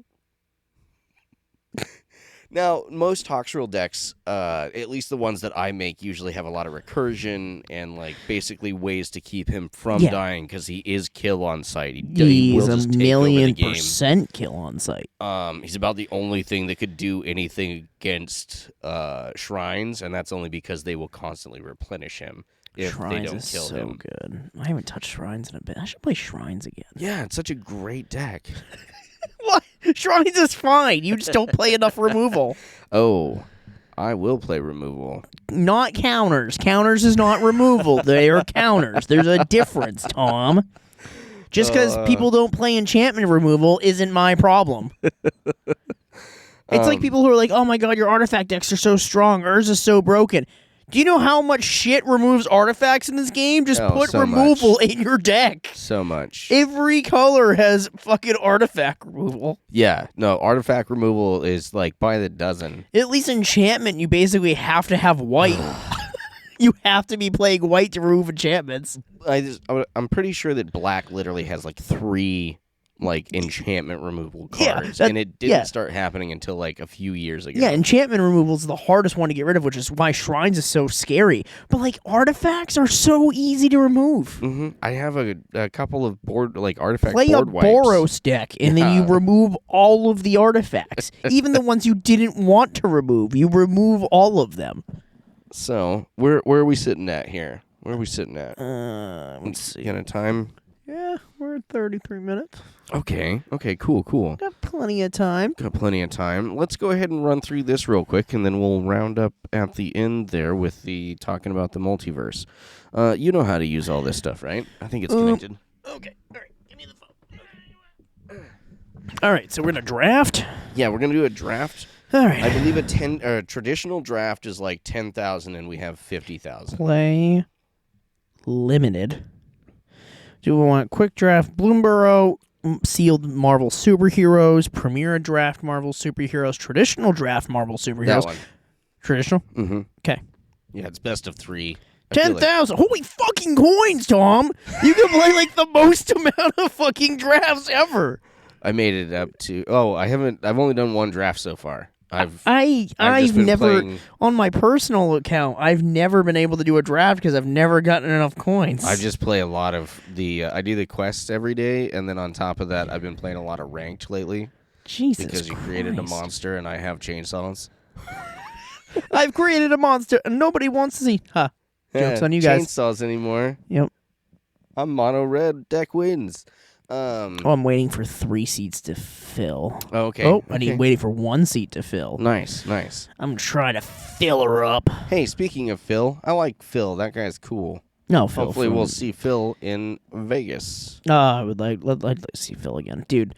Now, most Toxrill decks, at least the ones that I make, usually have a lot of recursion and like basically ways to keep him from dying because he is kill on sight. He will He's just a take over the game. $1,000,000% kill on sight. He's about the only thing that could do anything against shrines, and that's only because they will constantly replenish him if Shrines they don't is kill so him. good. I haven't touched Shrines in a bit. I should play Shrines again. Yeah, it's such a great deck. What? Shrines is fine. You just don't play enough removal. Oh, I will play removal. Not counters. Counters is not removal. They are counters. There's a difference, Tom. Just because people don't play enchantment removal isn't my problem. It's like people who are like, oh my god, your artifact decks are so strong. Ours is so broken. Do you know how much shit removes artifacts in this game? Just put so removal in your deck. So much. Every color has fucking artifact removal. Yeah, no, artifact removal is like by the dozen. At least enchantment, you basically have to have white. You have to be playing white to remove enchantments. I'm pretty sure that black literally has like 3 like enchantment removal Yeah, cards, that- and it didn't start happening until like a few years ago. Yeah, enchantment removal is the hardest one to get rid of, which is why Shrines is so scary. But like artifacts are so easy to remove. I have a couple of artifact Play a board wipes. Boros deck, and then you Yeah. remove all of the artifacts, even the ones you didn't want to remove. You remove all of them. So where are we sitting at here? Where are we sitting at? Let's see. Kind of time. Yeah, we're at 33 minutes. Okay. Cool. Got plenty of time. Got plenty of time. Let's go ahead and run through this real quick, and then we'll round up at the end there with the talking about the multiverse. You know how to use all this stuff, right? I think it's connected. Okay, all right, give me the phone. All right, so we're gonna draft. Yeah, we're gonna do a draft. All right, I believe a traditional draft is like 10,000, and we have 50,000. play limited. Do we want quick draft Bloomborough, sealed Marvel superheroes, Premier draft Marvel superheroes, traditional draft Marvel superheroes? That one. Traditional? Mm-hmm. Okay. Yeah, it's best of 3. I feel like- 10,000. Holy fucking coins, Tom! You can play like the most amount of fucking drafts ever. I made it up to. Oh, I've only done 1 draft so far. I've I've been never playing- on my personal account. I've never been able to do a draft because I've never gotten enough coins. I just play a lot of I do the quests every day, and then on top of that, I've been playing a lot of ranked lately Jesus because you created a Christ. monster, and I have chainsaws. I've created a monster and nobody wants to see. Huh. Joke's on you guys. Chainsaws anymore. Yep. I'm mono red. Deck wins. Oh, I'm waiting for 3 seats to fill. Okay. Oh, I okay. need waiting for 1 seat to fill. Nice. I'm trying to fill her up. Hey, speaking of Phil, I like Phil. That guy's cool. No, Phil. Hopefully, from- we'll see Phil in Vegas. I would like to see Phil again, dude.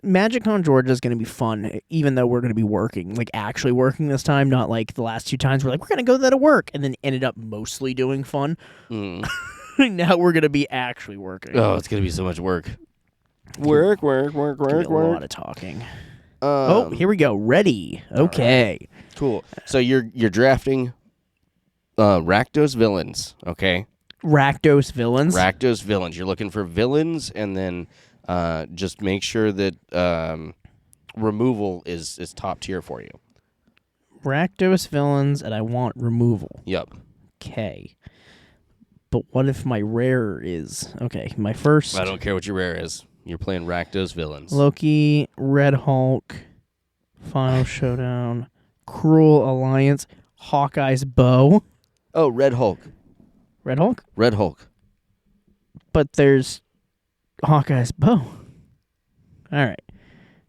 MagicCon Georgia is going to be fun, even though we're going to be working, like actually working this time, not like the last 2 times. We're like, we're going to go there to work, and then ended up mostly doing fun. Mm. Now we're going to be actually working. Oh, it's gonna be so much work. Work. Gonna be a lot of talking. Oh, Um, here we go. Ready. Okay. Cool. So you're drafting Rakdos villains, okay? Rakdos villains. Rakdos villains. You're looking for villains, and then just make sure that removal is top tier for you. Rakdos villains, and I want removal. Yep. Okay. But what if my rare is... Okay, my first... I don't care what your rare is. You're playing Rakdos villains. Loki, Red Hulk, Final Showdown, Cruel Alliance, Hawkeye's Bow. Oh, Red Hulk. Red Hulk? Red Hulk. But there's Hawkeye's Bow. All right.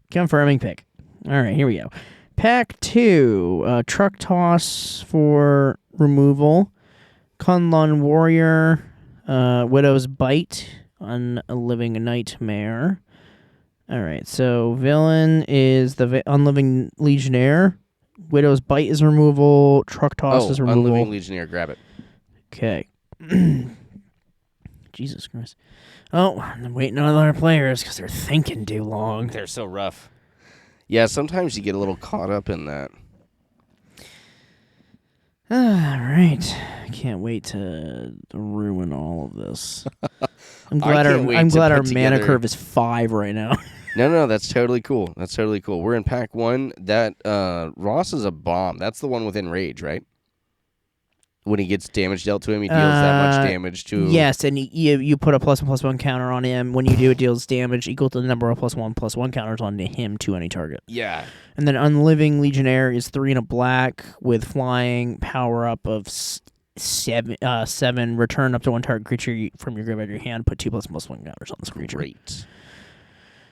Confirming pick. All right, here we go. Pack 2. Truck Toss for removal. Kunlun Warrior. Widow's Bite. Unliving Nightmare. All right, so villain is the Unliving Legionnaire. Widow's Bite is removal. Truck Toss is removal. Unliving Legionnaire. Grab it. Okay. Jesus Christ. Oh, I'm waiting on other players because they're thinking too long. They're so rough. Yeah, sometimes you get a little caught up in that. All right. I can't wait to ruin all of this. I'm glad can't wait I'm to glad put our mana together- curve is 5 right now. No, that's totally cool. That's totally cool. We're in pack 1. That Ross is a bomb. That's the one with Enrage, right? When he gets damage dealt to him, he deals that much damage to... Yes, and you put a +1/+1 counter on him. When you do, it deals damage equal to the number of +1/+1 counters on him to any target. Yeah. And then Unliving Legionnaire is 3 and a black with flying, power up of 7. Return up to 1 target creature from your graveyard to your hand. Put 2 +1/+1 counters on this creature. Great.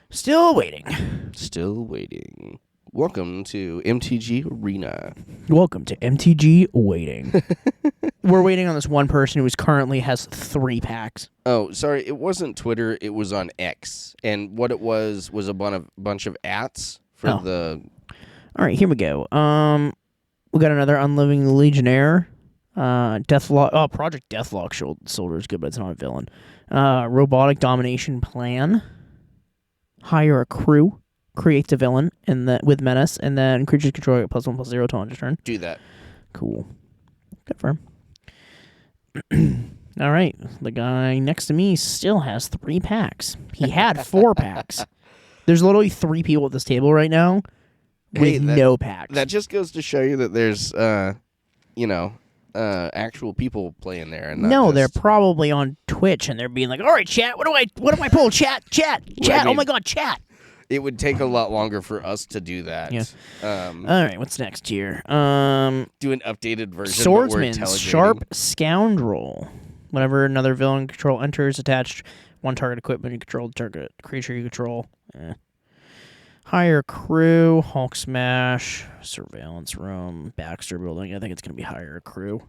Still waiting. Still waiting. Welcome to MTG Arena. Welcome to MTG Waiting. We're waiting on this one person who currently has 3 packs. Oh, sorry. It wasn't Twitter. It was on X. And what it was a bunch of ats for Oh. the... All right, here we go. We got another Unliving Legionnaire. Deathlock. Oh, Project Deathlock Soldier is good, but it's not a villain. Robotic Domination Plan. Hire a crew. Creates a villain with menace, and then creatures control get +1/+0 till end of turn. Do that. Cool. Good for him. All right, the guy next to me still has 3 packs. He had 4 packs. There's literally 3 people at this table right now with Hey, no packs. That just goes to show you that there's, actual people playing there. And not No, just... they're probably on Twitch and they're being like, "All right, chat, what do I pull? Chat. I Oh mean- my god, chat." It would take a lot longer for us to do that. Yeah. Um, All right, what's next here? do an updated version. but we're Swordsman, telegrating. Sharp Scoundrel. Whenever another villain control enters, attached 1 target equipment you control, target creature you control. Hire crew, Hulk Smash, Surveillance Room, Baxter Building. I think it's going to be hire a crew.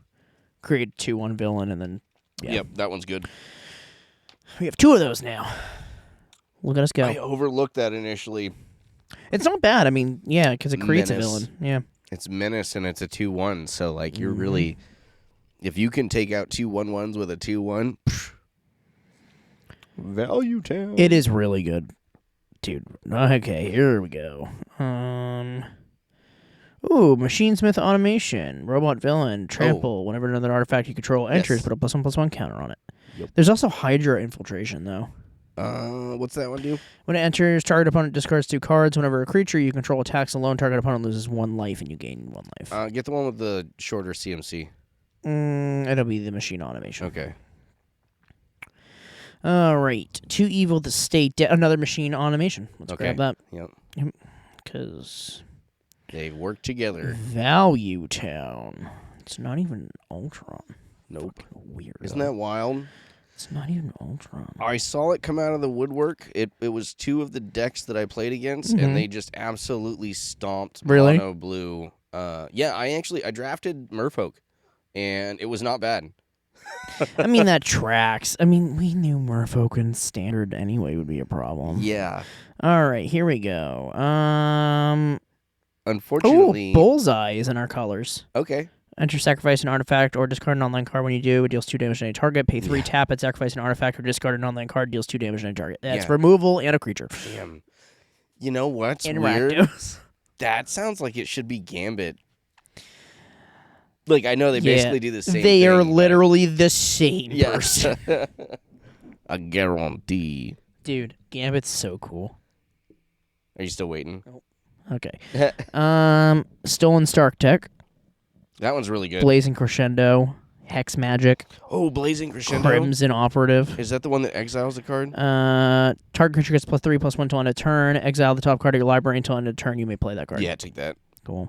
Create 2/1 villain, and then yeah. Yep, that one's good. We have 2 of those now. Look at us go. I overlooked that initially. It's not bad. I mean, yeah, because it creates Menace. a villain. Yeah. It's Menace and it's a 2/1, so like you're really, if you can take out 2 1/1s with a 2/1, value town. It is really good. Dude. Okay, here we go. Ooh, Machinesmith Automation, Robot Villain, Trample. Whenever another artifact you control enters, Yes. put a +1/+1 counter on it. Yep. There's also Hydra Infiltration, though. What's that one do? When it enters, target opponent discards 2 cards. Whenever a creature you control attacks alone, target opponent loses 1 life and you gain 1 life. Get the one with the shorter CMC. It'll be the Machine Automation. Okay. All right. Too Evil to State. Another Machine Automation. Let's Okay. grab that. Yep. Because They work together. Value Town. It's not even Ultron. Nope. Weird. Isn't that wild? It's not even Ultron. I saw it come out of the woodwork. It was 2 of the decks that I played against, Mhm. and they just absolutely stomped Really? mono blue. Yeah, I drafted Merfolk, and it was not bad. I mean, that tracks. I mean, we knew Merfolk in Standard anyway would be a problem. Yeah. All right, here we go. Unfortunately. Ooh, Bullseye is in our colors. Okay. Enter, sacrifice an artifact, or discard an online card. When you do, it deals 2 damage to any target. Pay 3, tap it, sacrifice an artifact, or discard an online card, deals 2 damage to any target. That's Yeah. removal and a creature. Damn. You know what's And weird? Rakdos. That sounds like it should be Gambit. Like, I know they Yeah, basically do the same They thing. are but- literally the same Yes. person. I guarantee. Dude, Gambit's so cool. Are you still waiting? Okay. Stolen Stark Tech, That one's really good. Blazing Crescendo, Hex Magic, Oh, Blazing Crescendo. Crimson Operative. Is that the one that exiles a card? Target creature gets +3/+1 till end of turn. Exile the top card of your library until end of turn. You may play that card. Yeah, take that. Cool.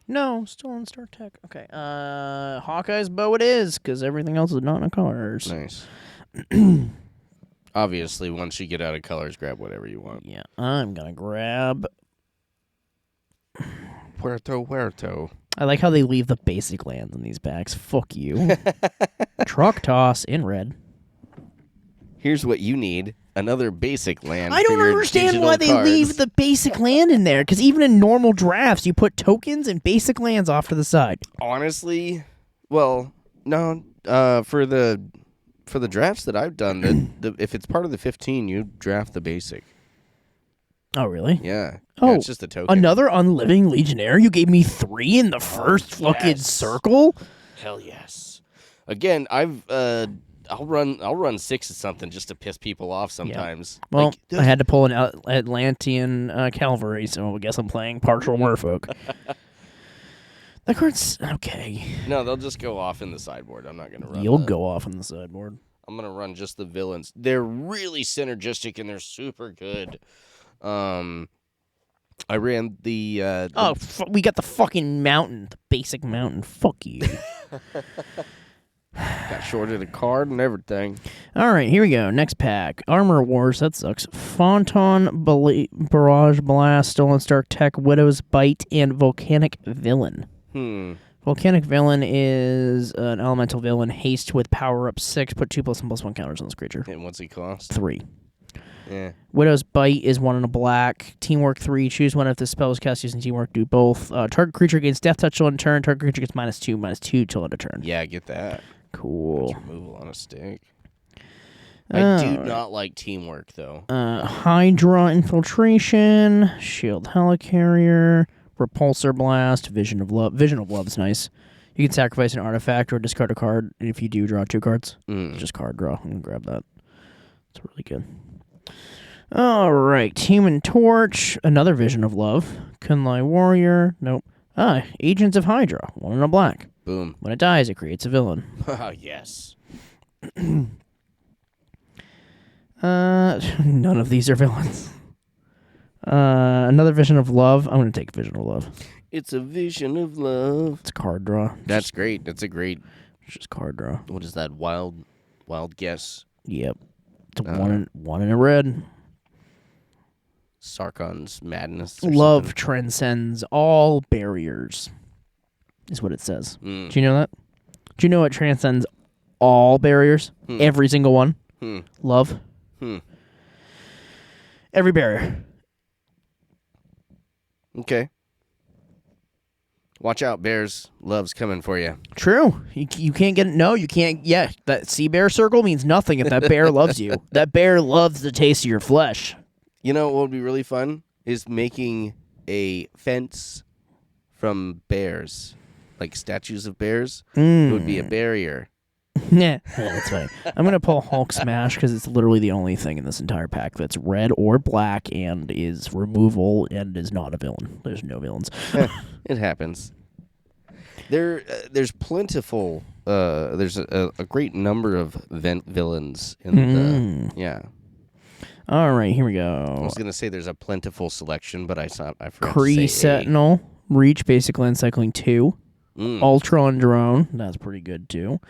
No, still on Star Tech. Okay. Hawkeye's bow it is, because everything else is not in colors. Nice. Obviously, once you get out of colors, grab whatever you want. Yeah, I'm gonna grab. Puerto. I like how they leave the basic lands in these bags. Fuck you. Truck toss in red. Here's what you need. Another basic land. I for don't your understand why digital they cards. leave the basic land in there, because even in normal drafts, you put tokens and basic lands off to the side. Honestly, well, no. For the drafts that I've done, if it's part of the 15, you draft the basic. Oh, really? Yeah. Oh, Yeah, it's just a token. Another unliving legionnaire? You gave me 3 in the first fucking yes. circle? Hell yes. Again, I'll run 6 of something just to piss people off sometimes. Well, Like, I had to pull an Atlantean cavalry, so I guess I'm playing partial merfolk. That card's okay. no, they'll just go off in the sideboard. I'm not gonna run. You'll go off on the sideboard. I'm gonna run just the villains. They're really synergistic and they're super good. I ran the We got the fucking mountain, the basic mountain. Fuck you. got shorted a card and everything. All right, here we go. Next pack. Armor Wars. That sucks. Fonton, Barrage Blast, Stolen Stark Tech, Widow's Bite, and Volcanic Villain. Volcanic Villain is an elemental villain. Haste with power up 6. Put 2+1/+1 counters on this creature. And what's he cost? 3. Yeah. Widow's Bite is 1 and a black. Teamwork 3. Choose one if the spell is cast using teamwork. Do both. Target creature gains death touch till end of turn. Target creature gets -2/-2 till end of turn. Yeah, get that. Cool. That's removal on a stick. I do not like teamwork though. Hydra Infiltration, Shield Helicarrier, Repulsor Blast, Vision of Love. Vision of Love's nice. You can sacrifice an artifact or discard a card, and if you do, draw 2 cards. Just card draw. I'm gonna grab that. It's really good. All right, Human Torch, another Vision of Love. Kunlai Warrior, nope. Agents of Hydra, 1 and a black. Boom. When it dies, it creates a villain. Yes. None of these are villains. Another Vision of Love. I'm going to take Vision of Love. It's a vision of love. It's card draw. That's great. That's a great. It's just card draw. What is that? Wild guess. Yep. It's one in a red. Sarkon's madness. Or Love something. transcends all barriers, is what it says. Mm. Do you know that? Do you know it transcends all barriers? Every single one. Love. Every barrier. Okay. Watch out, bears. Love's coming for you. True. You can't get it. No, you can't. Yeah, that sea bear circle means nothing if that bear loves you. That bear loves the taste of your flesh. You know what would be really fun is making a fence from bears, like statues of bears. It would be a barrier. Yeah, that's funny. I'm gonna pull Hulk Smash because it's literally the only thing in this entire pack that's red or black and is removal and is not a villain. There's no villains. It happens. There's plentiful. There's a great number of villains in the. Yeah. All right, here we I go. was gonna say there's a plentiful selection, but I forgot Kree to say Sentinel, Reach, Basic Land Cycling 2. Mm. Ultron Drone, that's pretty good too.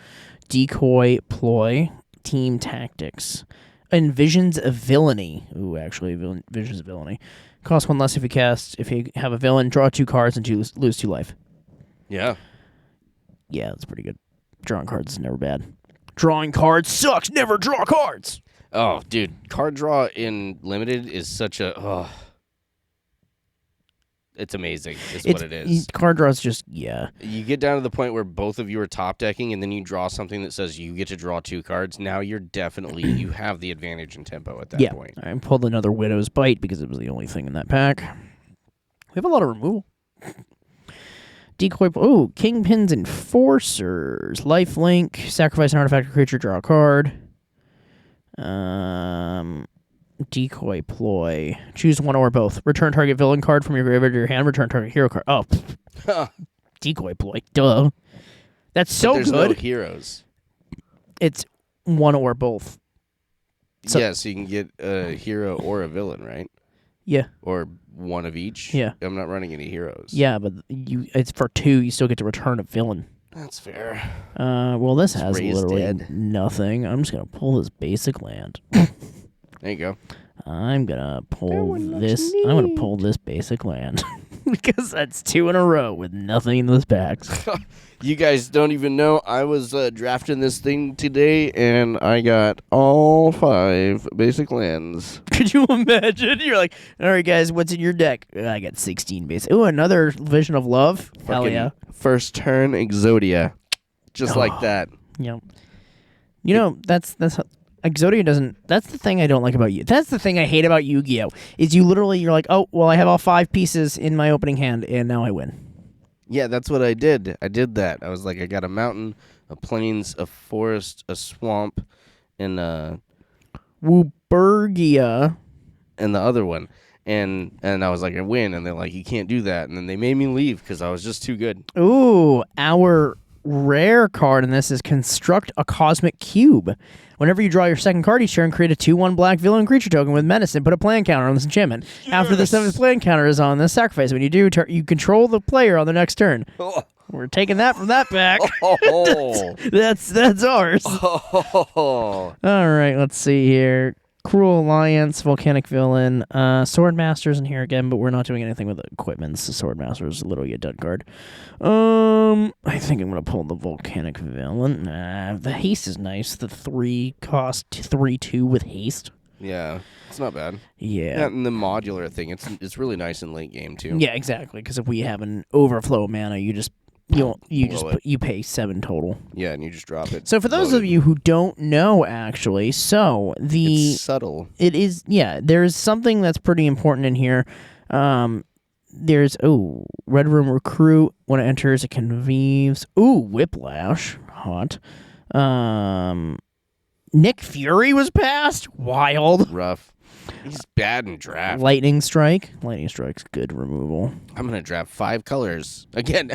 Decoy Ploy, Team Tactics. Envisions of Villainy. Ooh, actually, Visions of Villainy. Cost 1 less if you cast. If you have a villain, draw 2 cards and lose 2 life. Yeah. Yeah, that's pretty good. Drawing cards is never bad. Drawing cards sucks. Never draw cards. Oh, dude, card draw in limited is such a. It's amazing. Is what it is. Card draw is just You You get down to the point where both of you are top decking, and then you draw something that says you get to draw 2 cards. Now you're definitely you have the advantage in tempo at that point. I pulled another Widow's Bite because it was the only thing in that pack. We have a lot of removal. Decoy. Oh, Kingpin's Enforcers. Lifelink. Sacrifice an artifact or creature. Draw a card. Decoy Ploy. Choose one or both. Return target villain card from your graveyard to your hand. Return target hero card. Oh. Decoy Ploy. Duh. That's so there's good. No heroes. It's one or both. So, yeah, so you can get a hero or a villain, right? Yeah. Or one of each. Yeah. I'm not running any heroes. Yeah, but it's for 2. You still get to return a villain. That's fair. Well, this has Raised literally dead. nothing. I'm just gonna pull this basic land. There you go. I'm gonna pull this. I'm gonna pull this basic land because that's 2 in a row with nothing in this pack. You guys don't even know. I was drafting this thing today, and I got all 5 basic lands. Could you imagine? You're like, all right, guys, what's in your deck? I got 16 basic. Ooh, another Vision of Love. Hell Fucking yeah. First turn Exodia. Just like that. Yep. You know, that's Exodia doesn't. That's the thing I don't like about you. That's the thing I hate about Yu-Gi-Oh! Is you're like, oh, well, I have all 5 pieces in my opening hand, and now I win. Yeah, that's what I did. I did that. I was like, I got a mountain, a plains, a forest, a swamp, and Wooburgia. and the other one. And I was like, I win. And they're like, you can't do that. And then they made me leave because I was just too good. Ooh, our rare card in this is Construct a Cosmic Cube. Whenever you draw your second card each turn, create a 2/1 black villain creature token with menace and put a plan counter on this enchantment. After the 7th plan counter is on this sacrifice, when you do, you control the player on the next turn. We're taking that from that back. Oh. That's ours. Oh. All right, let's see here. Cruel Alliance, Volcanic Villain, Swordmaster's in here again, but we're not doing anything with equipment. So Swordmaster's literally a dud card. I think I'm gonna pull the Volcanic Villain. The haste is nice. The 3 cost 3/2 with haste. Yeah, it's not bad. Yeah. And the modular thing, it's really nice in late game too. Yeah, exactly. Because if we have an overflow of mana, you pay 7 total. Yeah, and you just drop it. So for those loaded. of you who don't know, actually, It's subtle. it is, yeah, there's something that's pretty important in here. There's Red Room Recruit. When it enters, it convenes. Whiplash, hot. Nick Fury was passed. Wild. Rough. He's bad in draft. Lightning Strike. Lightning Strike's good removal. I'm gonna draft 5 colors again.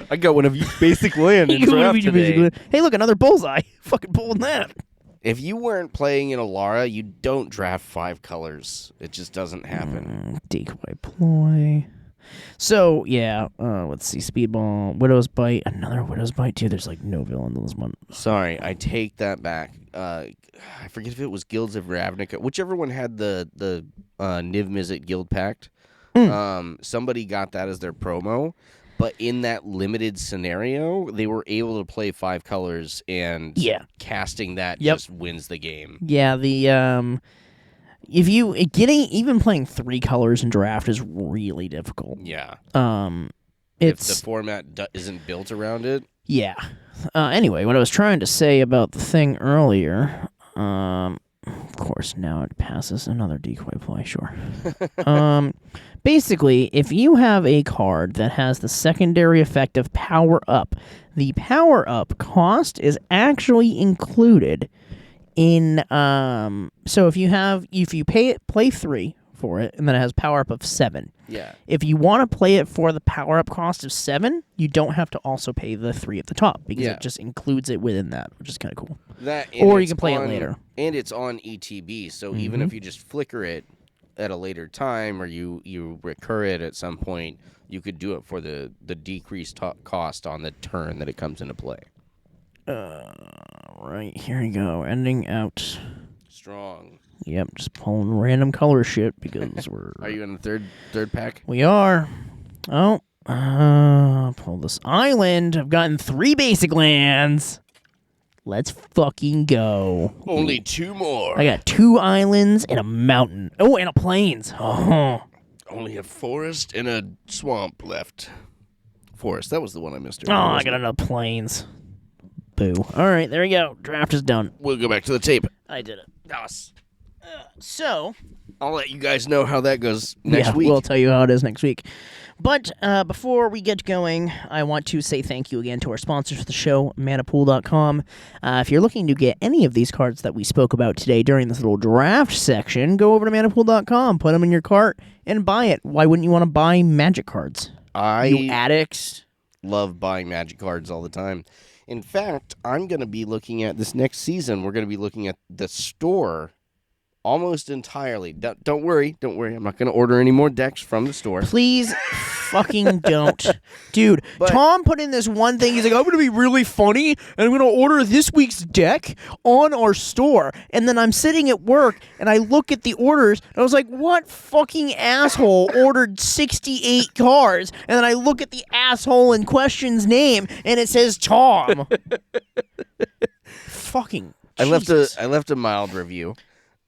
I got one of each basic land in You draft would be today. basically- Hey, look, another bullseye. Fucking pulling that. If you weren't playing in Alara, you don't draft 5 colors. It just doesn't happen. Decoy Ploy. So, yeah, let's see. Speedball, Widow's Bite. Another Widow's Bite, too. There's, like, no villains in this one. Sorry, I take that back. I forget if it was Guilds of Ravnica. Whichever one had the Niv Mizzet Guild Pact. Somebody got that as their promo. But in that limited scenario, they were able to play 5 colors, and casting that just wins the game. Yeah, even playing 3 colors in draft is really difficult. Yeah. If It's the format isn't built around it. yeah. Anyway, what I was trying to say about the thing earlier, of course, now it passes another decoy play. Sure. Basically, if you have a card that has the secondary effect of Power Up, the Power Up cost is actually included in. So if you play 3 for it, and then it has Power Up of 7. Yeah. If you want to play it for the Power Up cost of 7, you don't have to also pay the 3 at the top because it just includes it within that, which is kind of cool. Or you can play it later. And it's on ETB, so even if you just flicker it at a later time or you recur it at some point, you could do it for the decreased cost on the turn that it comes into play. Right, here we go. Ending out. Strong. Yep, just pulling random color shit because we're... Are you in the third pack? We are. Oh, pull this island. I've gotten 3 basic lands. Let's fucking go. Only 2 more. I got 2 islands and a mountain. Oh, and a plains. Oh. Only a forest and a swamp left. Forest, that was the one I missed. Oh, I got another plains. Boo. All right, there we go. Draft is done. We'll go back to the tape. I did it. Yes. So, I'll let you guys know how that goes next week. We'll tell you how it is next week. But before we get going, I want to say thank you again to our sponsors for the show, Manapool.com. If you're looking to get any of these cards that we spoke about today during this little draft section, go over to Manapool.com, put them in your cart, and buy it. Why wouldn't you want to buy Magic cards? You addicts. Love buying Magic cards all the time. In fact, I'm going to be looking at this next season. We're going to be looking at the store almost entirely. Don't worry. I'm not going to order any more decks from the store. Please fucking don't. Dude, Tom put in this one thing. He's like, I'm going to be really funny, and I'm going to order this week's deck on our store. And then I'm sitting at work, and I look at the orders, and I was like, what fucking asshole ordered 68 cards? And then I look at the asshole in question's name, and it says Tom. Fucking Jesus. I left a mild review.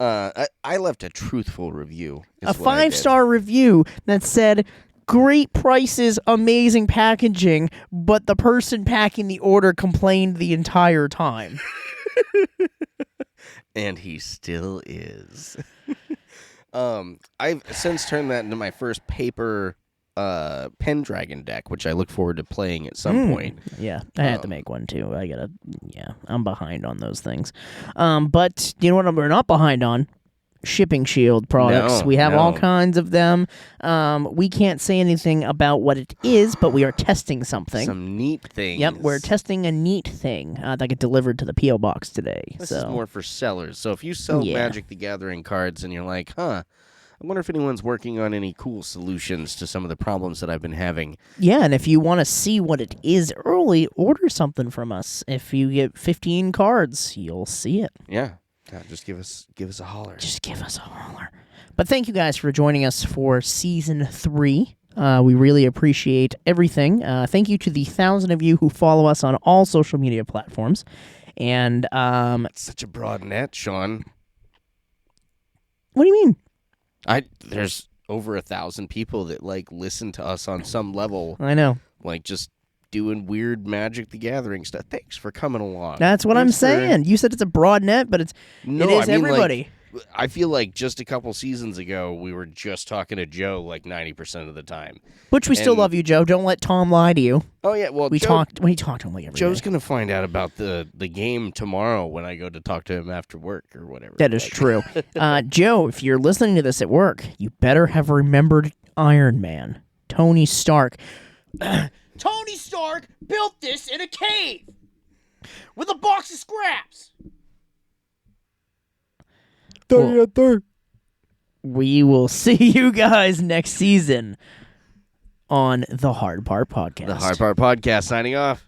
I left a truthful review. A 5-star review that said, great prices, amazing packaging, but the person packing the order complained the entire time. And he still is. I've since turned that into my first paper Pendragon deck, which I look forward to playing at some point. Yeah, I had to make one too. I'm behind on those things. But you know what we're not behind on? Shipping Shield products. No, We have all no. kinds of them. We can't say anything about what it is, but we are testing something. Some neat things. Yep, we're testing a neat thing that get delivered to the P.O. box today. This is more for sellers. So if you sell Yeah. Magic the Gathering cards and you're like, I wonder if anyone's working on any cool solutions to some of the problems that I've been having. Yeah, and if you want to see what it is early, order something from us. If you get 15 cards, you'll see it. Yeah. Just give us a holler. Just give us a holler. But thank you guys for joining us for Season 3. We really appreciate everything. Thank you to the 1,000 of you who follow us on all social media platforms. And That's such a broad net, Sean. what do you mean? There's over 1,000 people that listen to us on some level, I know. just doing weird Magic the Gathering stuff. Thanks for coming along. That's what I'm Thanks for- saying. You said it's a broad net, but it No, is I mean, everybody. I feel like just a couple seasons ago, we were just talking to Joe 90% of the time. Which we still and- love you, Joe. Don't let Tom lie to you. Oh, yeah. Well, We talked to him like every Joe's day. going to find out about the game tomorrow when I go to talk to him after work or whatever. That is true. Joe, if you're listening to this at work, you better have remembered Iron Man, Tony Stark. Tony Stark built this in a cave with a box of scraps. We will see you guys next season on the Hard Part Podcast. The Hard Part Podcast signing off.